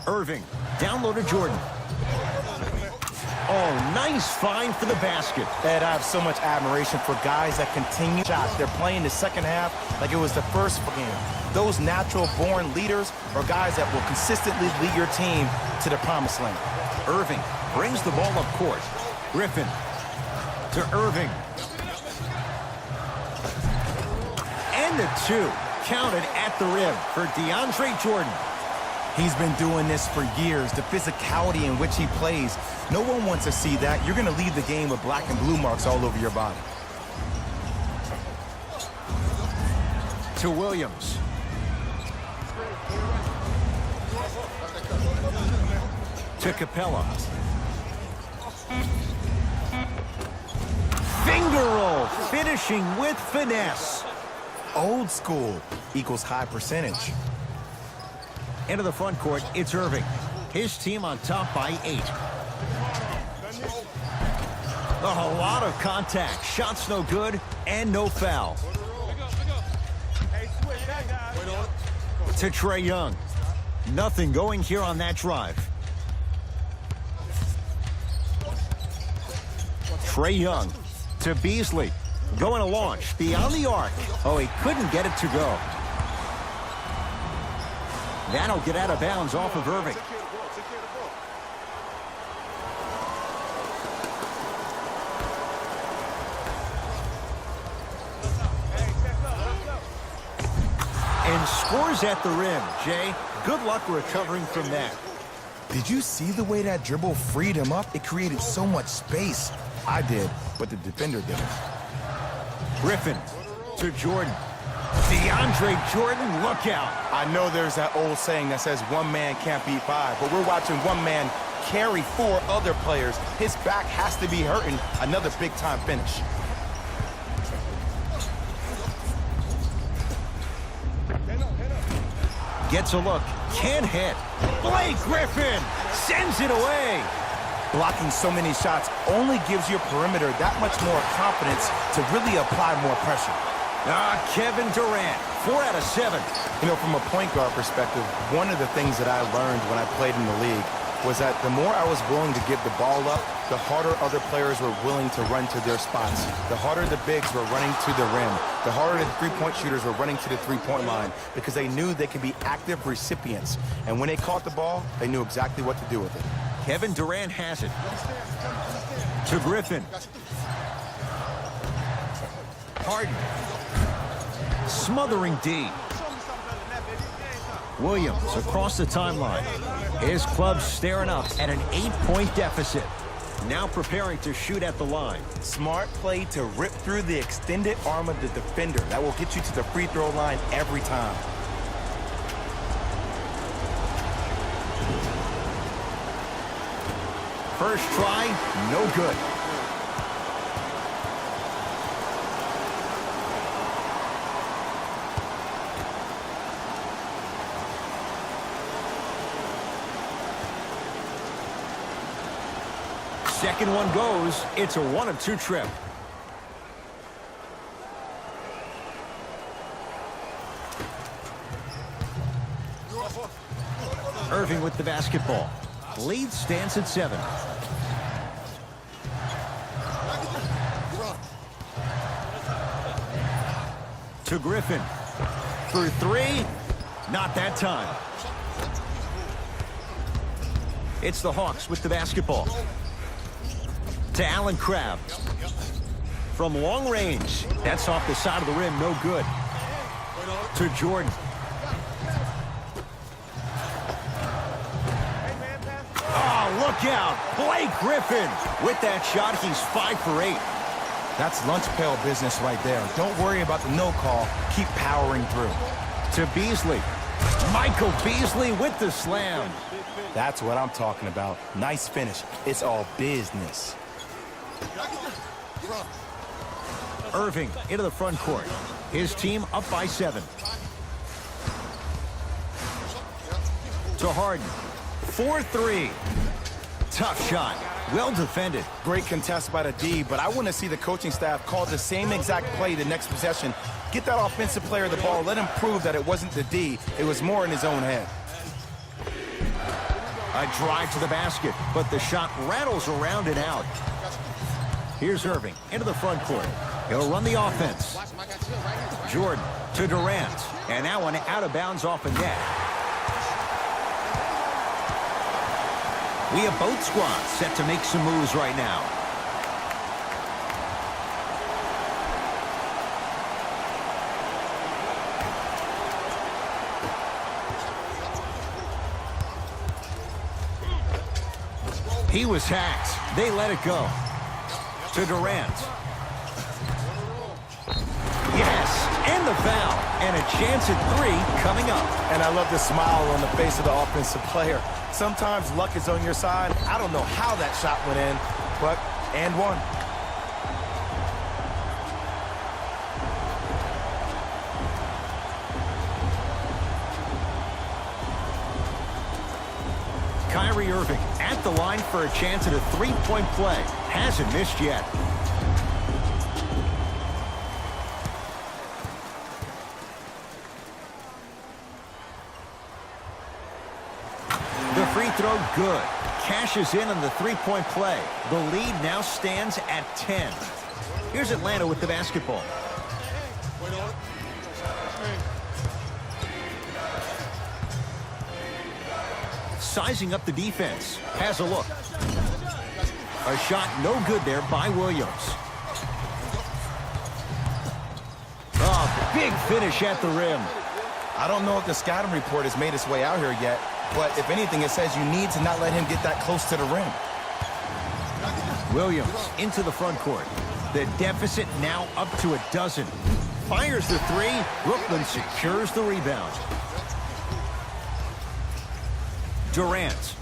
[SPEAKER 1] Irving. Down low to Jordan. Oh, nice find for the basket.
[SPEAKER 2] Ed, I have so much admiration for guys that continue shots. They're playing the second half like it was the first game. Those natural-born leaders are guys that will consistently lead your team to the promised land.
[SPEAKER 1] Irving brings the ball up court. Griffin to Irving. And the two counted at the rim for DeAndre Jordan.
[SPEAKER 2] He's been doing this for years. The physicality in which he plays, no one wants to see that. You're going to leave the game with black and blue marks all over your body.
[SPEAKER 1] To Williams. To Capella. Finger roll, finishing with finesse.
[SPEAKER 2] Old school equals high percentage.
[SPEAKER 1] Into the front court, it's Irving. His team on top by 8. A lot of contact. Shots no good and no foul. To Trae Young. Nothing going here on that drive. Trae Young to Beasley. Going to launch beyond the arc. Oh, he couldn't get it to go. That'll get out of bounds off of Irving. And scores at the rim, Jay. Good luck recovering from that.
[SPEAKER 2] Did you see the way that dribble freed him up? It created so much space. I did, but the defender didn't.
[SPEAKER 1] Griffin to Jordan. DeAndre Jordan, look out.
[SPEAKER 2] I know there's that old saying that says one man can't beat 5, but we're watching one man carry 4 other players. His back has to be hurting. Another big-time finish.
[SPEAKER 1] Gets a look, can't hit. Blake Griffin sends it away.
[SPEAKER 2] Blocking so many shots only gives your perimeter that much more confidence to really apply more pressure.
[SPEAKER 1] Kevin Durant, 4 out of 7.
[SPEAKER 2] You know, from a point guard perspective, one of the things that I learned when I played in the league was that the more I was willing to give the ball up, the harder other players were willing to run to their spots. The harder the bigs were running to the rim. The harder the three-point shooters were running to the three-point line because they knew they could be active recipients. And when they caught the ball, they knew exactly what to do with it.
[SPEAKER 1] Kevin Durant has it. To Griffin. Harden. Smothering D. Williams across the timeline. His club staring up at an 8-point deficit. Now preparing to shoot at the line.
[SPEAKER 2] Smart play to rip through the extended arm of the defender. That will get you to the free throw line every time.
[SPEAKER 1] First try, no good. Second one goes. It's a 1 of 2 trip. Irving with the basketball. Lead stands at 7. To Griffin. For 3. Not that time. It's the Hawks with the basketball. To Allen Crabbe. From long range. That's off the side of the rim. No good. To Jordan. Oh, look out. Blake Griffin. With that shot, he's 5 for 8.
[SPEAKER 2] That's lunch pail business right there. Don't worry about the no call. Keep powering through.
[SPEAKER 1] To Beasley. Michael Beasley with the slam.
[SPEAKER 2] That's what I'm talking about. Nice finish. It's all business.
[SPEAKER 1] Irving into the front court. His team up by 7. To Harden. 4-3. Tough shot. Well defended.
[SPEAKER 2] Great contest by the D, but I want to see the coaching staff call the same exact play the next possession Get that offensive player the ball. Let him prove that it wasn't the D. It was more in his own head.
[SPEAKER 1] A drive to the basket, but the shot rattles around and out. Here's Irving into the front court. He'll run the offense. Jordan to Durant. And now one out of bounds off a net. We have both squads set to make some moves right now. He was hacked. They let it go. To Durant. Yes, and the foul. And a chance at three coming up.
[SPEAKER 2] And I love the smile on the face of the offensive player. Sometimes luck is on your side. I don't know how that shot went in, but and one.
[SPEAKER 1] Kyrie Irving at the line for a chance at a three-point play. Hasn't missed yet. The free throw good. Cashes in on the three-point play. The lead now stands at 10. Here's Atlanta with the basketball. Sizing up the defense. Has a look. A shot no good there by Williams. Oh, big finish at the rim.
[SPEAKER 2] I don't know if the scouting report has made its way out here yet, but if anything, it says you need to not let him get that close to the rim.
[SPEAKER 1] Williams into the front court. The deficit now up to a dozen. Fires the three. Brooklyn secures the rebound. Durant.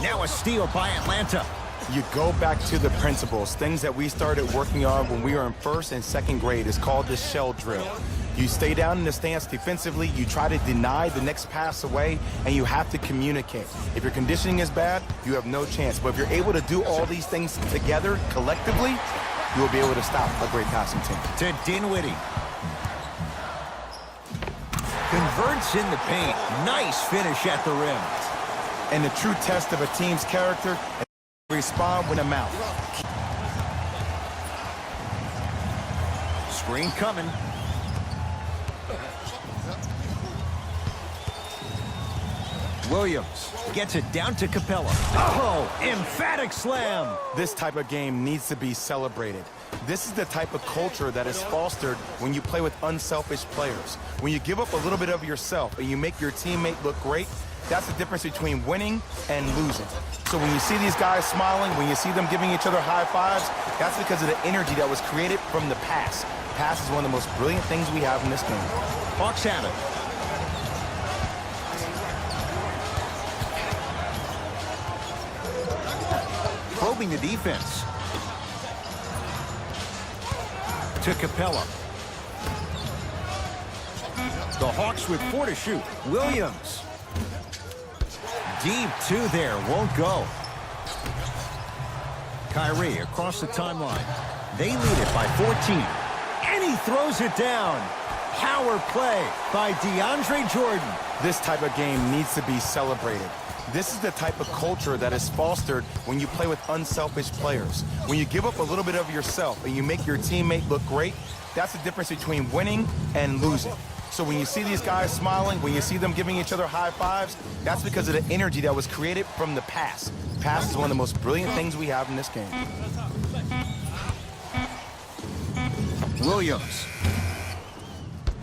[SPEAKER 1] Now a steal by Atlanta.
[SPEAKER 2] You go back to the principles, things that we started working on when we were in first and second grade. It's called the shell drill. You stay down in the stance defensively, you try to deny the next pass away, and you have to communicate. If your conditioning is bad, you have no chance. But if you're able to do all these things together, collectively, you will be able to stop a great passing team.
[SPEAKER 1] To Dinwiddie. Converts in the paint. Nice finish at the rim.
[SPEAKER 2] And the true test of a team's character, respond when a mouth.
[SPEAKER 1] Screen coming. Williams gets it down to Capella. Oh, emphatic slam.
[SPEAKER 2] This type of game needs to be celebrated. This is the type of culture that is fostered when you play with unselfish players. When you give up a little bit of yourself and you make your teammate look great, that's the difference between winning and losing. So when you see these guys smiling, when you see them giving each other high fives, that's because of the energy that was created from the pass. Pass is one of the most brilliant things we have in this game.
[SPEAKER 1] Hawks have it. Probing the defense. To Capella. The Hawks with 4 to shoot. Williams. Deep two there, won't go. Kyrie across the timeline. They lead it by 14. And he throws it down. Power play by DeAndre Jordan.
[SPEAKER 2] This type of game needs to be celebrated. This is the type of culture that is fostered when you play with unselfish players. When you give up a little bit of yourself and you make your teammate look great, that's the difference between winning and losing. So when you see these guys smiling, when you see them giving each other high fives, that's because of the energy that was created from the pass. Pass is one of the most brilliant things we have in this game.
[SPEAKER 1] Williams.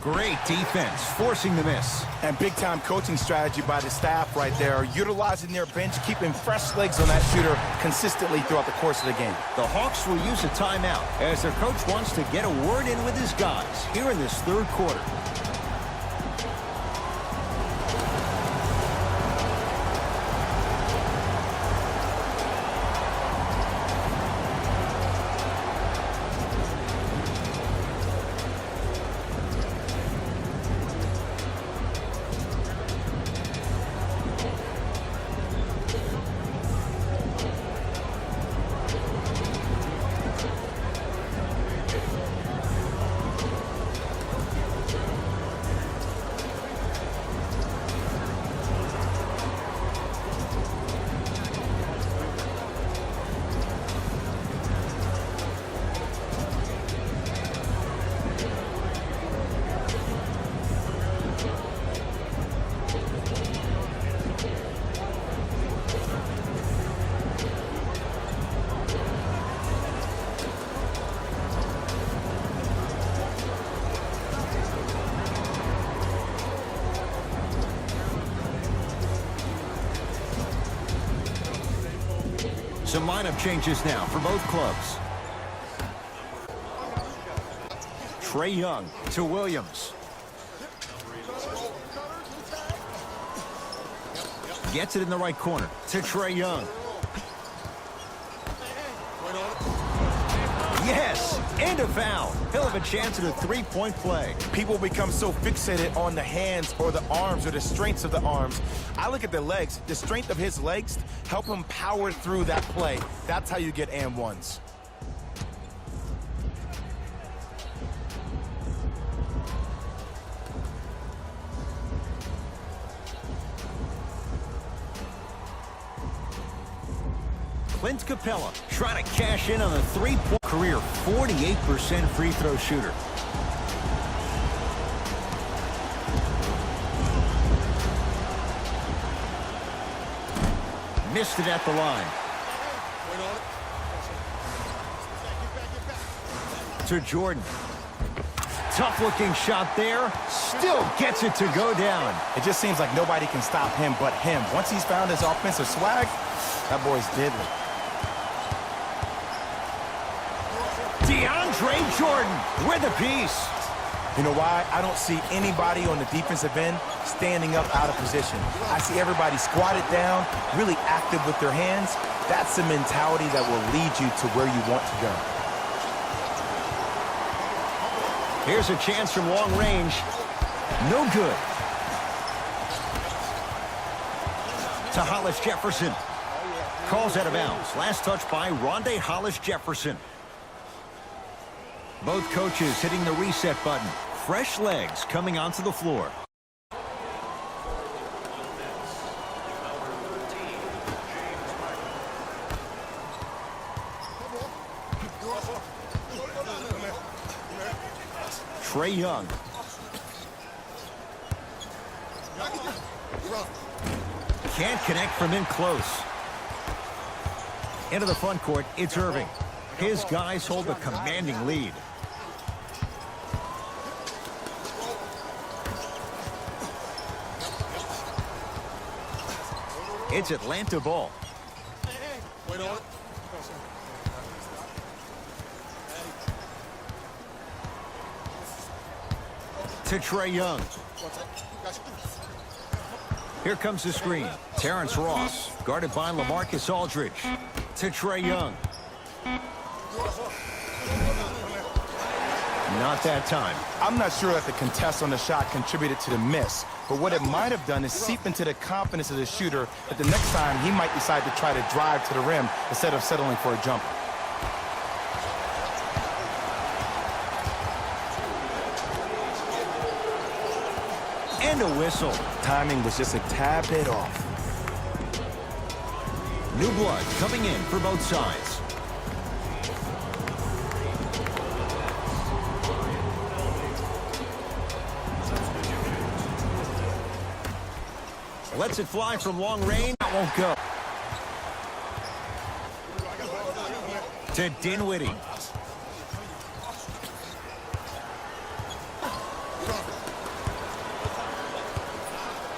[SPEAKER 1] Great defense, forcing the miss.
[SPEAKER 2] And big-time coaching strategy by the staff right there, utilizing their bench, keeping fresh legs on that shooter consistently throughout the course of the game.
[SPEAKER 1] The Hawks will use a timeout as their coach wants to get a word in with his guys here in this third quarter. Some lineup changes now for both clubs. Trae Young to Williams. Gets it in the right corner to Trae Young. Yes, and a foul. He'll have a chance at a three-point play.
[SPEAKER 2] People become so fixated on the hands or the arms or the strengths of the arms. I look at the legs. The strength of his legs help him power through that play. That's how you get and ones.
[SPEAKER 1] Clint Capella trying to cash in on a three-point career, 48% free throw shooter. Missed it at the line. To Jordan. Tough-looking shot there. Still gets it to go down.
[SPEAKER 2] It just seems like nobody can stop him but him. Once he's found his offensive swag, that boy's deadly.
[SPEAKER 1] DeAndre Jordan with a piece.
[SPEAKER 2] You know why? I don't see anybody on the defensive end standing up out of position. I see everybody squatted down, really active with their hands. That's the mentality that will lead you to where you want to go.
[SPEAKER 1] Here's a chance from long range. No good. To Hollis Jefferson. Calls out of bounds. Last touch by Rondé Hollis Jefferson. Both coaches hitting the reset button. Fresh legs coming onto the floor. Trae Young. Can't connect from in close. Into the front court, it's Irving. His guys hold a commanding lead. It's Atlanta ball. To Trae Young. Here comes the screen. Terrence Ross, guarded by LaMarcus Aldridge. To Trae Young. Not that time.
[SPEAKER 2] I'm not sure that the contest on the shot contributed to the miss, but what it might have done is seep into the confidence of the shooter that the next time he might decide to try to drive to the rim instead of settling for a jumper.
[SPEAKER 1] And a whistle.
[SPEAKER 2] Timing was just a tad bit off.
[SPEAKER 1] New blood coming in for both sides. Lets it fly from long range. That won't go. To Dinwiddie.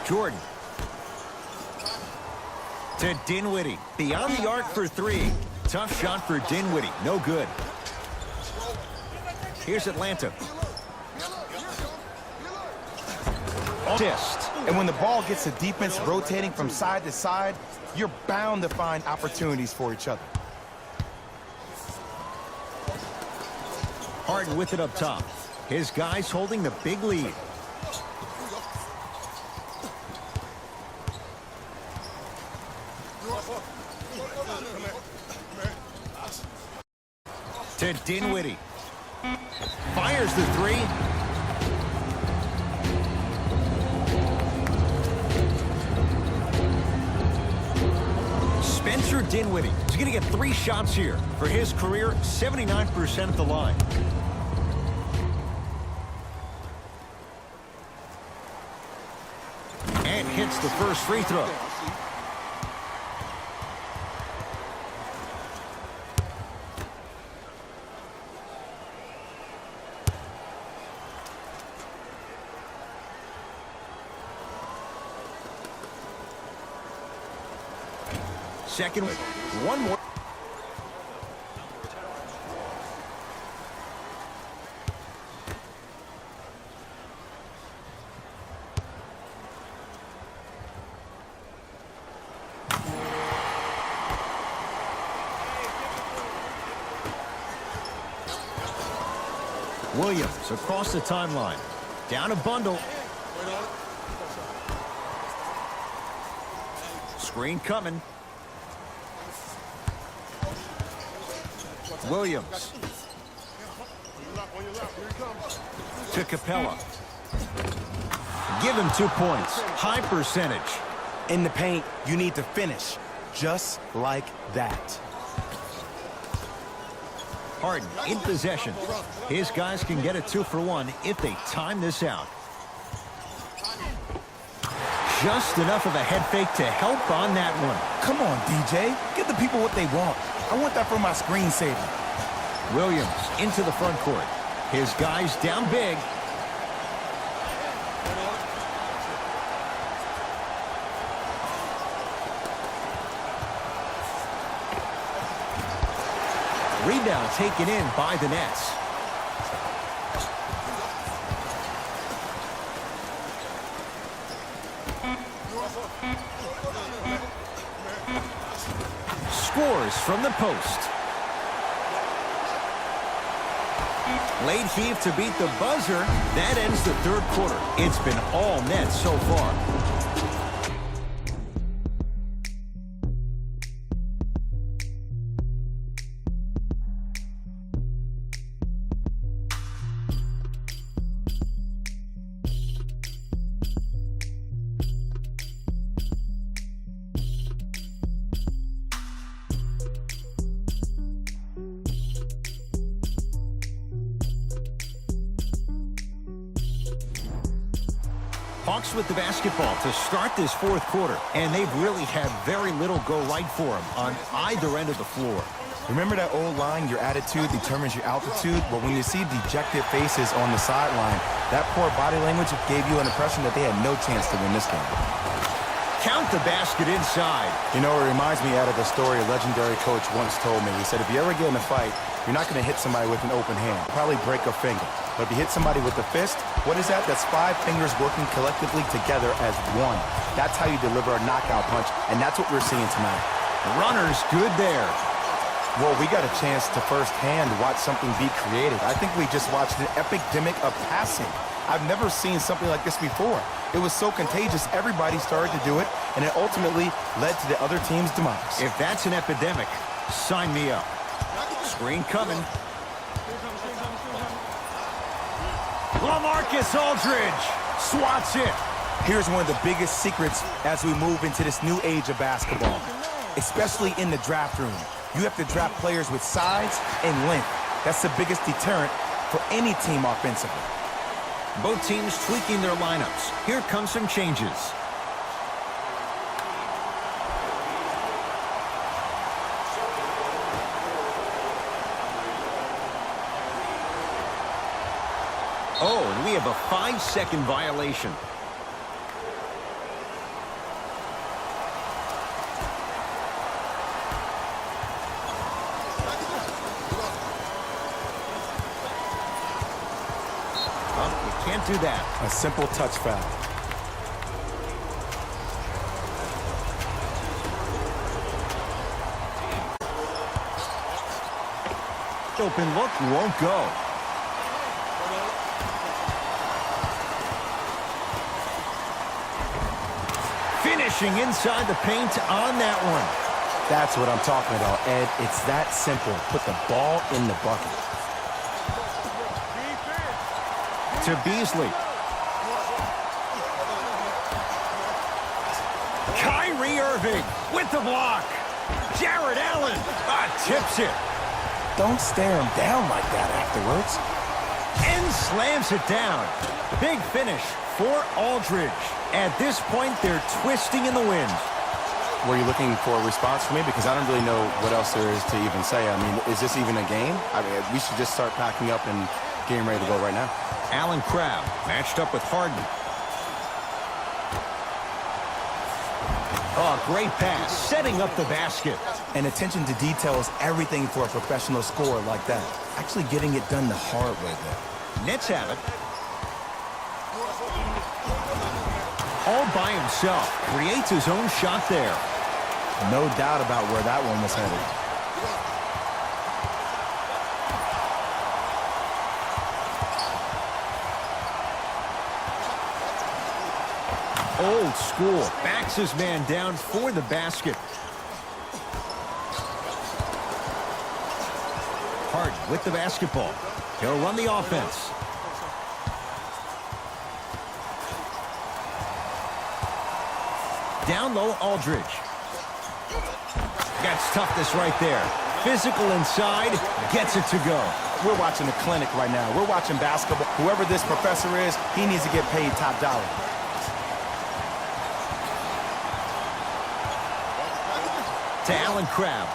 [SPEAKER 1] Jordan. To Dinwiddie. Beyond the arc for three. Tough shot for Dinwiddie. No good. Here's Atlanta. Assist.
[SPEAKER 2] And when the ball gets the defense rotating from side to side, you're bound to find opportunities for each other.
[SPEAKER 1] Harden with it up top. His guys holding the big lead. To Dinwiddie. Fires the three. Spencer Dinwiddie is going to get 3 shots here. For his career, 79% at the line. And hits the first free throw. Second, one more. Williams across the timeline. Down a bundle. Screen coming. Williams. To Capella. Give him 2 points. High percentage.
[SPEAKER 2] In the paint, you need to finish. Just like that.
[SPEAKER 1] Harden in possession. His guys can get a 2-for-1 if they time this out. Just enough of a head fake to help on that one.
[SPEAKER 2] Come on, DJ. Give the people what they want. I want that for my screensaver.
[SPEAKER 1] Williams into the front court. His guys down big. Rebound taken in by the Nets. Scores from the post. Late heave to beat the buzzer. That ends the third quarter. It's been all Nets so far. Hawks with the basketball to start this fourth quarter, and they've really had very little go right for them on either end of the floor.
[SPEAKER 2] Remember that old line, your attitude determines your altitude? Well, when you see dejected faces on the sideline, that poor body language gave you an impression that they had no chance to win this game.
[SPEAKER 1] Count the basket inside.
[SPEAKER 2] You know, it reminds me out of a story a legendary coach once told me. He said, if you ever get in a fight, you're not going to hit somebody with an open hand. Probably break a finger. But if you hit somebody with a fist, what is that? That's 5 fingers working collectively together as one. That's how you deliver a knockout punch, and that's what we're seeing tonight.
[SPEAKER 1] Runners good there.
[SPEAKER 2] Well, we got a chance to firsthand watch something be created. I think we just watched an epidemic of passing. I've never seen something like this before. It was so contagious, everybody started to do it, and it ultimately led to the other team's demise.
[SPEAKER 1] If that's an epidemic, sign me up. Screen coming. LaMarcus Aldridge swats it.
[SPEAKER 2] Here's one of the biggest secrets as we move into this new age of basketball, especially in the draft room. You have to draft players with size and length. That's the biggest deterrent for any team offensively.
[SPEAKER 1] Both teams tweaking their lineups. Here come some changes. Oh, and we have a 5-second violation. Can't do that.
[SPEAKER 2] A simple touch foul.
[SPEAKER 1] Open look won't go. Finishing inside the paint on that one.
[SPEAKER 2] That's what I'm talking about, Ed. It's that simple. Put the ball in the bucket.
[SPEAKER 1] To Beasley. Kyrie Irving with the block. Jared Allen tips it.
[SPEAKER 2] Don't stare him down like that afterwards.
[SPEAKER 1] And slams it down. Big finish for Aldridge. At this point, they're twisting in the wind.
[SPEAKER 2] Were you looking for a response from me? Because I don't really know what else there is to even say. I mean, is this even a game? I mean, we should just start packing up and getting ready to go right now.
[SPEAKER 1] Allen Crabbe matched up with Harden. Oh, great pass, setting up the basket.
[SPEAKER 2] And attention to detail is everything for a professional scorer like that. Actually getting it done the hard way there.
[SPEAKER 1] Nets have it. All by himself, creates his own shot there.
[SPEAKER 2] No doubt about where that one was headed.
[SPEAKER 1] old school. Backs his man down for the basket. Harden with the basketball. He'll run the offense. Down low, Aldridge. That's toughness right there. Physical inside, gets it to go.
[SPEAKER 2] We're watching a clinic right now. We're watching basketball. Whoever this professor is, he needs to get paid top dollar.
[SPEAKER 1] To Allen Crabbe.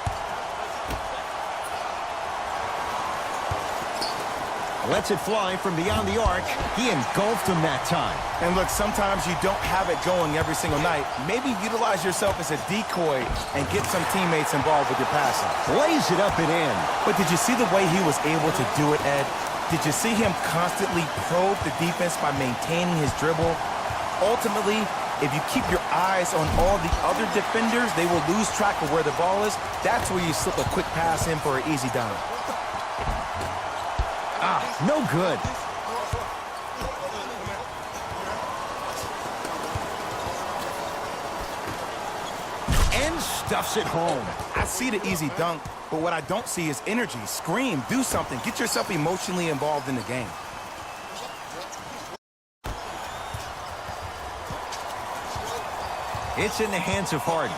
[SPEAKER 1] Lets it fly from beyond the arc. He engulfed him that time.
[SPEAKER 2] And look, sometimes you don't have it going every single night. Maybe utilize yourself as a decoy and get some teammates involved with your passing.
[SPEAKER 1] Lays it up and in.
[SPEAKER 2] But did you see the way he was able to do it, Ed? Did you see him constantly probe the defense by maintaining his dribble? Ultimately, if you keep your eyes on all the other defenders, they will lose track of where the ball is. That's where you slip a quick pass in for an easy dime.
[SPEAKER 1] No good. And stuffs it home.
[SPEAKER 2] I see the easy dunk, but what I don't see is energy. Scream, do something. Get yourself emotionally involved in the game.
[SPEAKER 1] It's in the hands of Harden.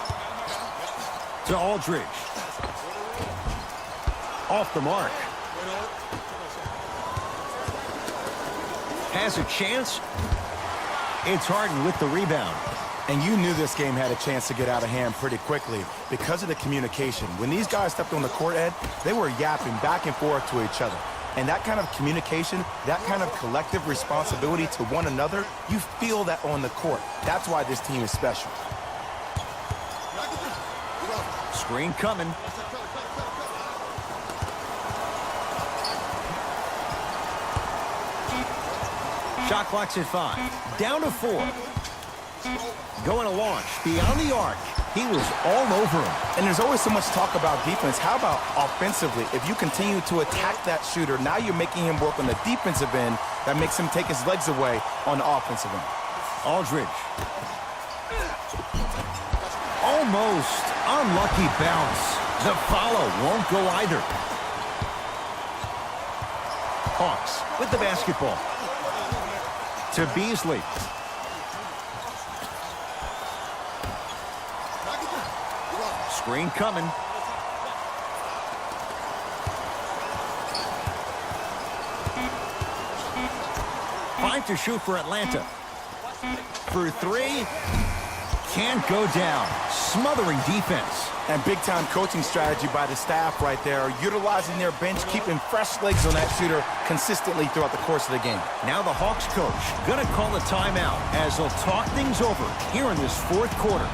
[SPEAKER 1] To Aldridge. Off the mark. Has a chance. It's Harden with the rebound.
[SPEAKER 2] And you knew this game had a chance to get out of hand pretty quickly because of the communication. When these guys stepped on the court, Ed, they were yapping back and forth to each other. And that kind of communication, that kind of collective responsibility to one another, you feel that on the court. That's why this team is special.
[SPEAKER 1] Screen coming. Shot clock's at 5. Down to 4. Going to launch beyond the arc. He was all over him.
[SPEAKER 2] And there's always so much talk about defense. How about offensively? If you continue to attack that shooter, now you're making him work on the defensive end. That makes him take his legs away on the offensive end.
[SPEAKER 1] Aldridge. Almost unlucky bounce. The follow won't go either. Hawks with the basketball. To Beasley. Screen coming. Five to shoot for Atlanta. For 3. Can't go down. Smothering defense.
[SPEAKER 2] And big-time coaching strategy by the staff right there, utilizing their bench, keeping fresh legs on that shooter consistently throughout the course of the game.
[SPEAKER 1] Now the Hawks coach gonna call a timeout as they'll talk things over here in this fourth quarter.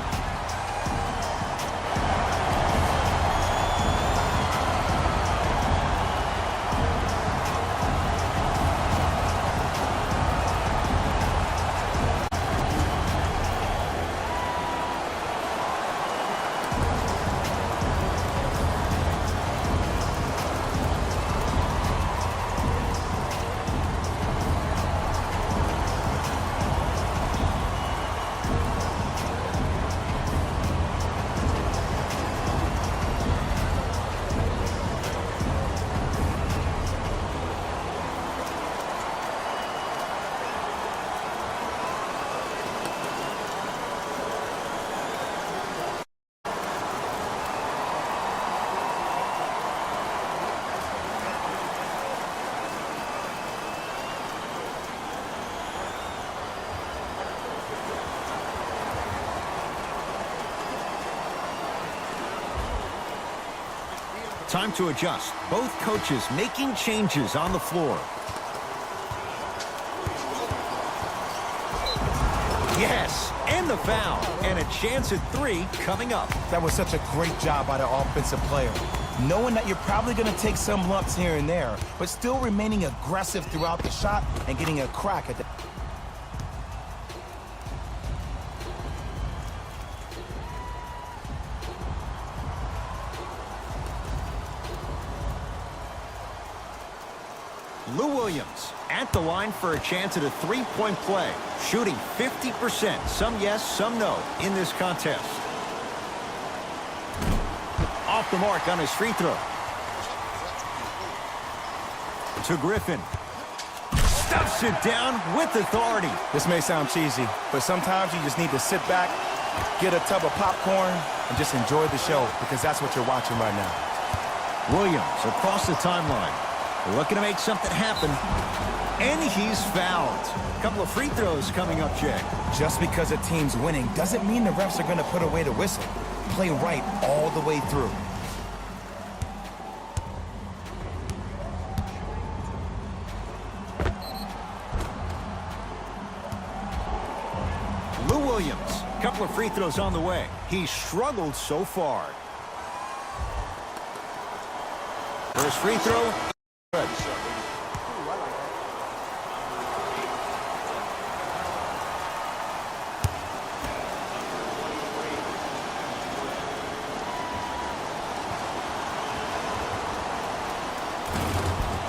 [SPEAKER 1] Time to adjust. Both coaches making changes on the floor. Yes, and the foul. And a chance at 3 coming up.
[SPEAKER 2] That was such a great job by the offensive player. Knowing that you're probably going to take some lumps here and there, but still remaining aggressive throughout the shot and getting a crack at the...
[SPEAKER 1] Lou Williams at the line for a chance at a three-point play, shooting 50%, some yes, some no, in this contest. Off the mark on his free throw. To Griffin. Stuffs it down with authority.
[SPEAKER 2] This may sound cheesy, but sometimes you just need to sit back, get a tub of popcorn, and just enjoy the show, because that's what you're watching right now.
[SPEAKER 1] Williams across the timeline, looking to make something happen, and he's fouled. A couple of free throws coming up, Jay.
[SPEAKER 2] Just because a team's winning doesn't mean the refs are going to put away the whistle. Play right all the way through.
[SPEAKER 1] Lou Williams, a couple of free throws on the way. He's struggled so far. First free throw, good.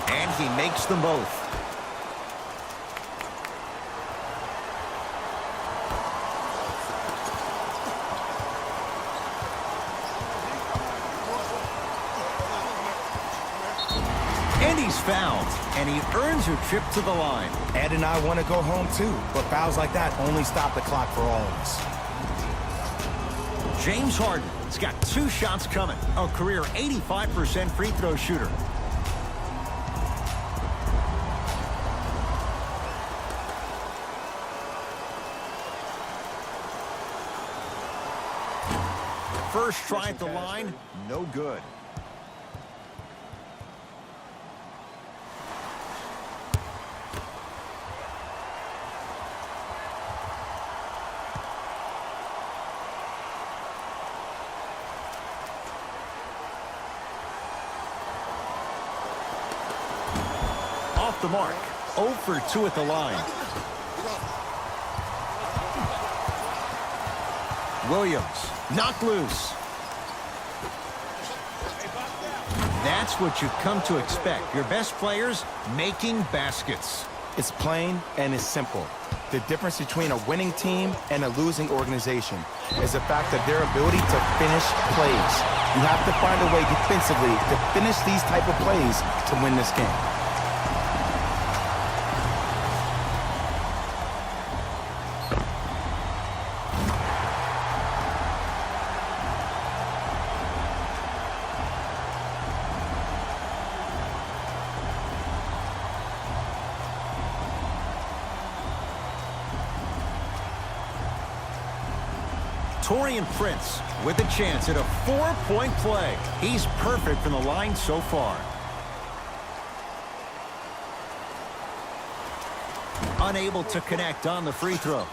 [SPEAKER 1] And he makes them both. And he's fouled, and he earns a trip to the line.
[SPEAKER 2] Ed and I want to go home too, but fouls like that only stop the clock for all of us.
[SPEAKER 1] James Harden's got 2 shots coming, a career 85% free throw shooter. First try at the line, no good. Off the mark, 0 for 2 at the line. Williams, knocked loose. That's what you've come to expect. Your best players making baskets.
[SPEAKER 2] It's plain and it's simple. The difference between a winning team and a losing organization is the fact that their ability to finish plays. You have to find a way defensively to finish these type of plays to win this game.
[SPEAKER 1] Taurean Prince with a chance at a 4-point play. He's perfect from the line so far. Unable to connect on the free throw.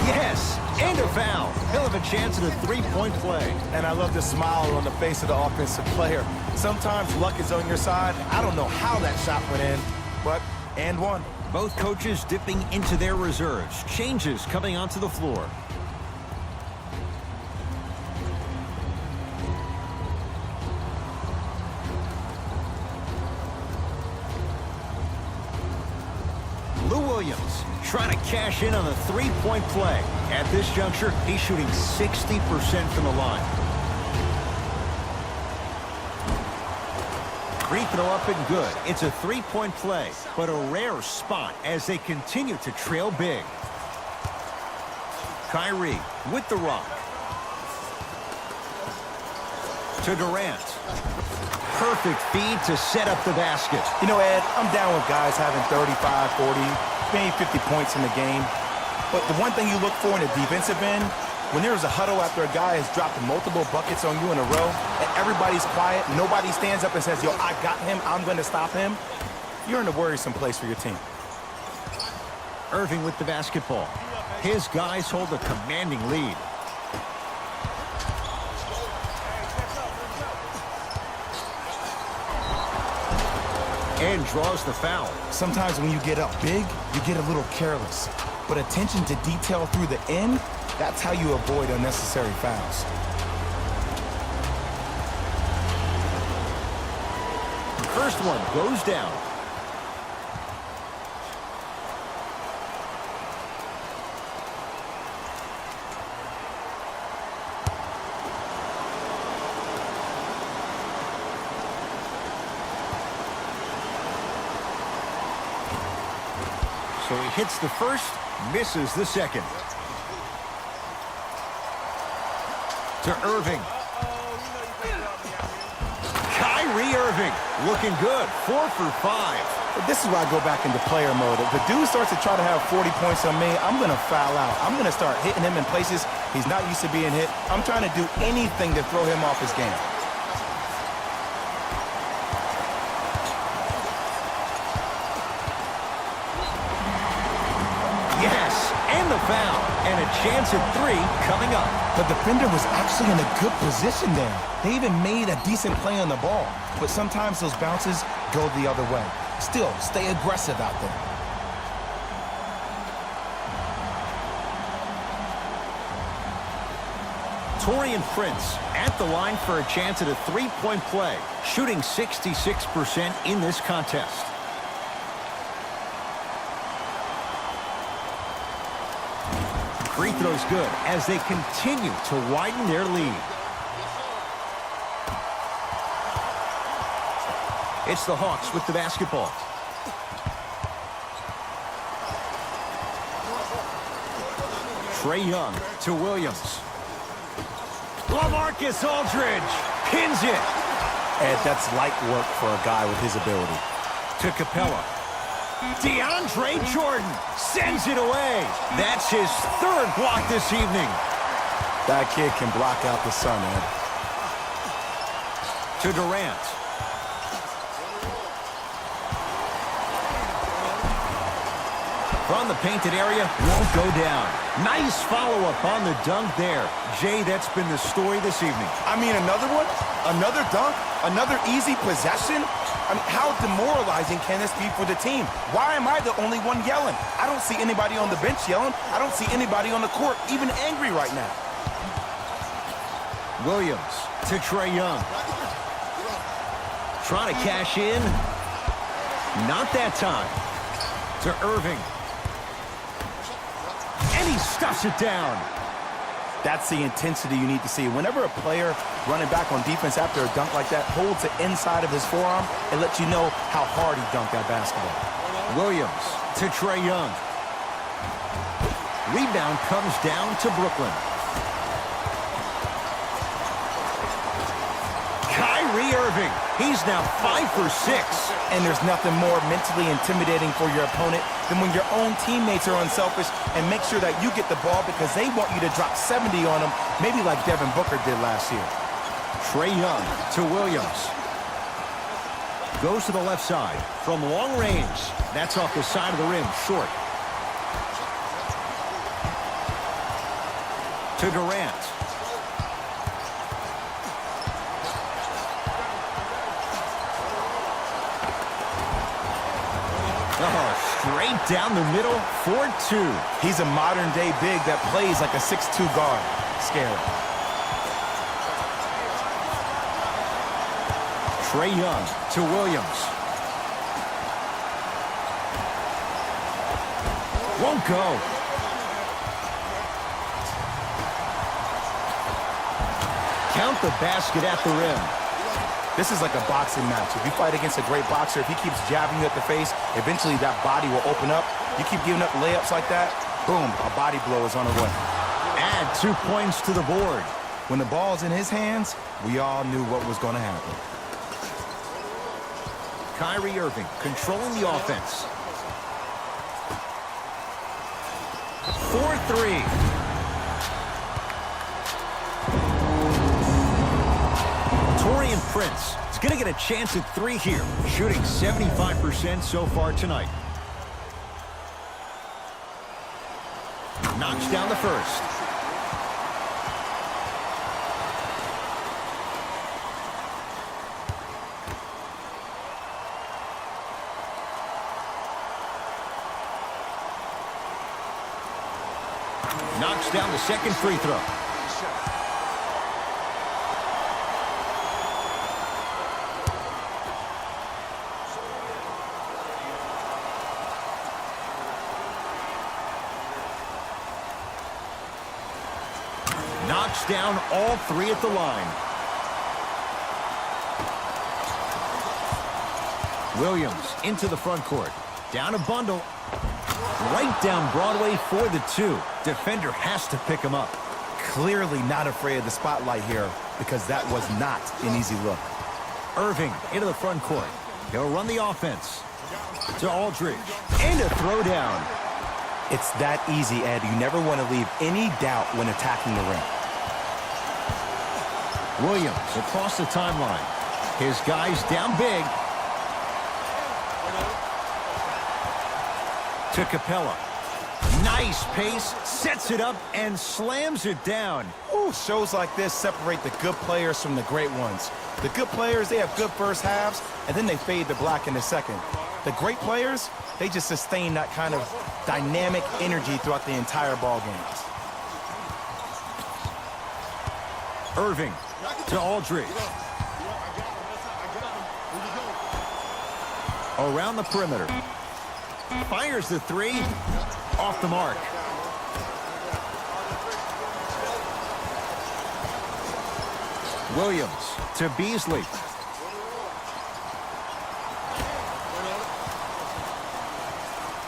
[SPEAKER 1] Yes, and a foul. He'll have a chance at a 3-point play.
[SPEAKER 2] And I love the smile on the face of the offensive player. Sometimes luck is on your side. I don't know how that shot went in, but and one.
[SPEAKER 1] Both coaches dipping into their reserves. Changes coming onto the floor. Lou Williams trying to cash in on the 3-point play. At this juncture, he's shooting 60% from the line. Free throw up and good. It's a 3-point play, but a rare spot as they continue to trail big. Kyrie with the rock. To Durant. Perfect feed to set up the basket.
[SPEAKER 2] You know, Ed, I'm down with guys having 35, 40, maybe 50 points in the game. But the one thing you look for in the defensive end, when there's a huddle after a guy has dropped multiple buckets on you in a row, and everybody's quiet, nobody stands up and says, yo, I got him, I'm going to stop him, you're in a worrisome place for your team.
[SPEAKER 1] Irving with the basketball. His guys hold a commanding lead. And draws the foul.
[SPEAKER 2] Sometimes when you get up big, you get a little careless. But attention to detail through the end, that's how you avoid unnecessary fouls.
[SPEAKER 1] first one goes down. So he hits the first, misses the second. To Irving. Kyrie Irving looking good, 4 for 5.
[SPEAKER 2] But this is why I go back into player mode. If the dude starts to try to have 40 points on me, I'm going to foul out. I'm going to start hitting him in places he's not used to being hit. I'm trying to do anything to throw him off his game.
[SPEAKER 1] Yes, and the foul, and a chance at 3 coming up.
[SPEAKER 2] The defender was actually in a good position there. They even made a decent play on the ball. But sometimes those bounces go the other way. Still, stay aggressive out there.
[SPEAKER 1] Taurean Prince at the line for a chance at a 3-point play, shooting 66% in this contest. Free throw's good as they continue to widen their lead. It's the Hawks with the basketball. Trae Young to Williams. LaMarcus Aldridge pins it.
[SPEAKER 2] And that's light work for a guy with his ability.
[SPEAKER 1] To Capella. DeAndre Jordan sends it away. That's his 3rd block this evening.
[SPEAKER 2] That kid can block out the sun, Ed.
[SPEAKER 1] To Durant. From the painted area, won't go down. Nice follow-up on the dunk there. Jay, that's been the story this evening.
[SPEAKER 2] I mean, another one? Another dunk? Another easy possession? I mean, how demoralizing can this be for the team? Why am I the only one yelling? I don't see anybody on the bench yelling. I don't see anybody on the court even angry right now.
[SPEAKER 1] Williams to Trae Young. Trying to cash in. Not that time. To Irving. And he stuffs it down.
[SPEAKER 2] That's the intensity you need to see. Whenever a player running back on defense after a dunk like that holds the inside of his forearm, it lets you know how hard he dunked that basketball.
[SPEAKER 1] Williams to Trae Young. Rebound comes down to Brooklyn. Kyrie Irving. He's now 5 for 6.
[SPEAKER 2] And there's nothing more mentally intimidating for your opponent than when your own teammates are unselfish and make sure that you get the ball because they want you to drop 70 on them, maybe like Devin Booker did last year.
[SPEAKER 1] Trae Young to Williams. Goes to the left side from long range. That's off the side of the rim, short. To Durant. Oh, straight down the middle, 4-2.
[SPEAKER 2] He's a modern-day big that plays like a 6'2 guard. Scary.
[SPEAKER 1] Trae Young to Williams. Won't go. Count the basket at the rim.
[SPEAKER 2] This is like a boxing match. If you fight against a great boxer, if he keeps jabbing you at the face, eventually that body will open up. You keep giving up layups like that, boom, a body blow is on the way.
[SPEAKER 1] Add 2 points to the board.
[SPEAKER 2] When the ball's in his hands, we all knew what was going to happen.
[SPEAKER 1] Kyrie Irving controlling the offense. 4-3. Taurean Prince is going to get a chance at 3 here, shooting 75% so far tonight. Knocks down the first. Knocks down the second free throw. Knocks down all three at the line. Williams into the front court. Down a bundle. Right down Broadway for the two. Defender has to pick him up.
[SPEAKER 2] Clearly not afraid of the spotlight here because that was not an easy look.
[SPEAKER 1] Irving into the front court. He'll run the offense. To Aldridge. And a throwdown.
[SPEAKER 2] It's that easy, Ed. You never want to leave any doubt when attacking the rim.
[SPEAKER 1] Williams across the timeline. His guys down big. To Capella. Nice pace, sets it up, and slams it down.
[SPEAKER 2] Ooh, shows like this separate the good players from the great ones. The good players, they have good first halves, and then they fade to black in the second. The great players, they just sustain that kind of dynamic energy throughout the entire ball games.
[SPEAKER 1] Irving to Aldridge. Around the perimeter. Fires the three. Off the mark. Williams to Beasley.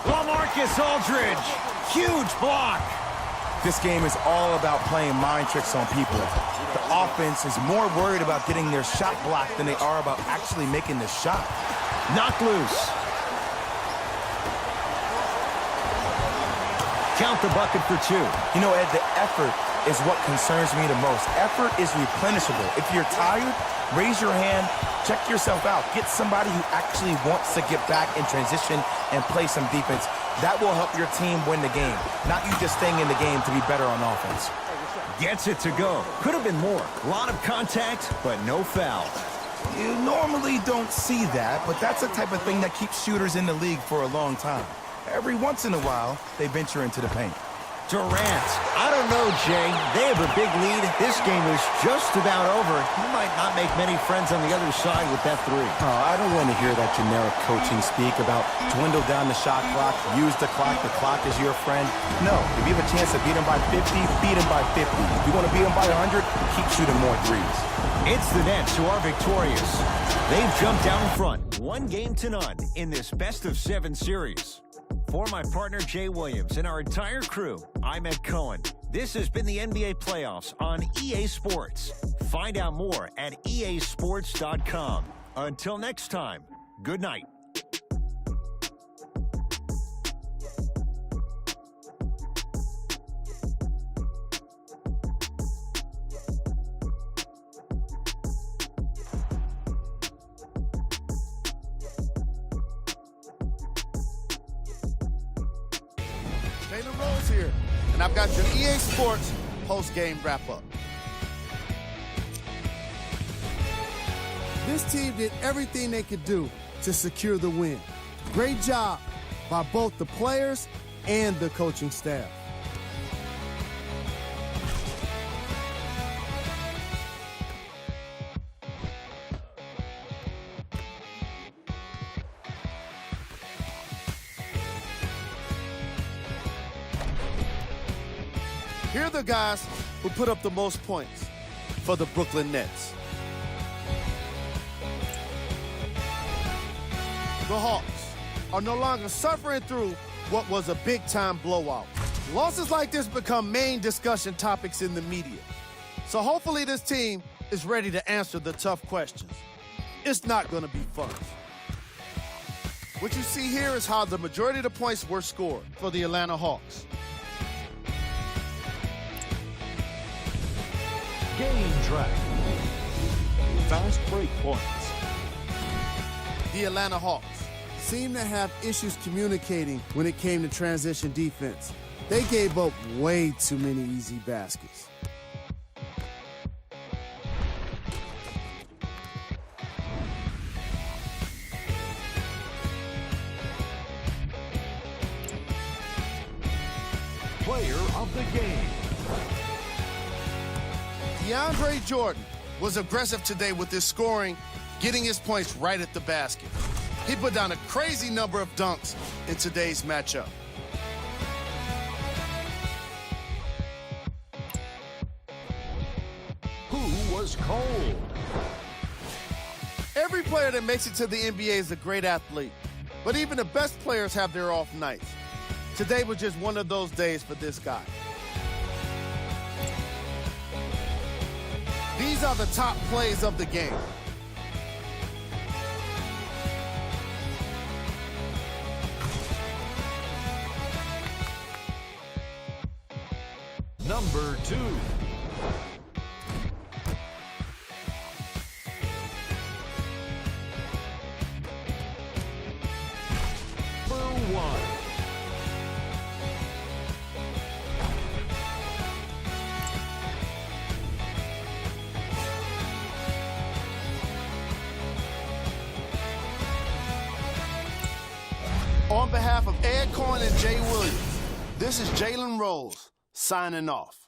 [SPEAKER 1] LaMarcus Aldridge. Huge block.
[SPEAKER 2] This game is all about playing mind tricks on people. The offense is more worried about getting their shot blocked than they are about actually making the shot.
[SPEAKER 1] Knocked loose. Count the bucket for two.
[SPEAKER 2] You know, Ed, the effort is what concerns me the most. Effort is replenishable. If you're tired, raise your hand, check yourself out. Get somebody who actually wants to get back in transition and play some defense. That will help your team win the game, not you just staying in the game to be better on offense.
[SPEAKER 1] Gets it to go. Could have been more. A lot of contact, but no foul.
[SPEAKER 2] You normally don't see that, but that's the type of thing that keeps shooters in the league for a long time. Every once in a while, they venture into the paint.
[SPEAKER 1] Durant. I don't know, Jay. They have a big lead. This game is just about over. You might not make many friends on the other side with that three.
[SPEAKER 2] Oh, I don't want to hear that generic coaching speak about dwindle down the shot clock, use the clock is your friend. No, if you have a chance to beat them by 50, beat them by 50. If you want to beat them by 100, keep shooting more threes.
[SPEAKER 1] It's the Nets who are victorious. They've jumped out in front, 1-0 in this best-of-7 series. For my partner, Jay Williams, and our entire crew, I'm Ed Cohen. This has been the NBA Playoffs on EA Sports. Find out more at easports.com. Until next time, good night.
[SPEAKER 4] Taylor Rose here, and I've got your EA Sports post-game wrap-up.
[SPEAKER 5] This team did everything they could do to secure the win. Great job by both the players and the coaching staff.
[SPEAKER 4] Here are the guys who put up the most points for the Brooklyn Nets. The Hawks are no longer suffering through what was a big-time blowout. Losses like this become main discussion topics in the media. So hopefully this team is ready to answer the tough questions. It's not going to be fun. What you see here is how the majority of the points were scored for the Atlanta Hawks.
[SPEAKER 6] Game track. Fast break points.
[SPEAKER 4] The Atlanta Hawks
[SPEAKER 5] Seemed to have issues communicating when it came to transition defense. They gave up way too many easy baskets.
[SPEAKER 6] Player of the game.
[SPEAKER 4] DeAndre Jordan was aggressive today with his scoring, getting his points right at the basket. He put down a crazy number of dunks in today's matchup.
[SPEAKER 6] was cold.
[SPEAKER 4] Every player that makes it to the NBA is a great athlete, but even the best players have their off nights. Today was just one of those days for this guy. These are the top plays of the game.
[SPEAKER 6] Number 2. Number 1.
[SPEAKER 4] On behalf of Ed Cohen and Jay Williams, this is Jalen Rose signing off.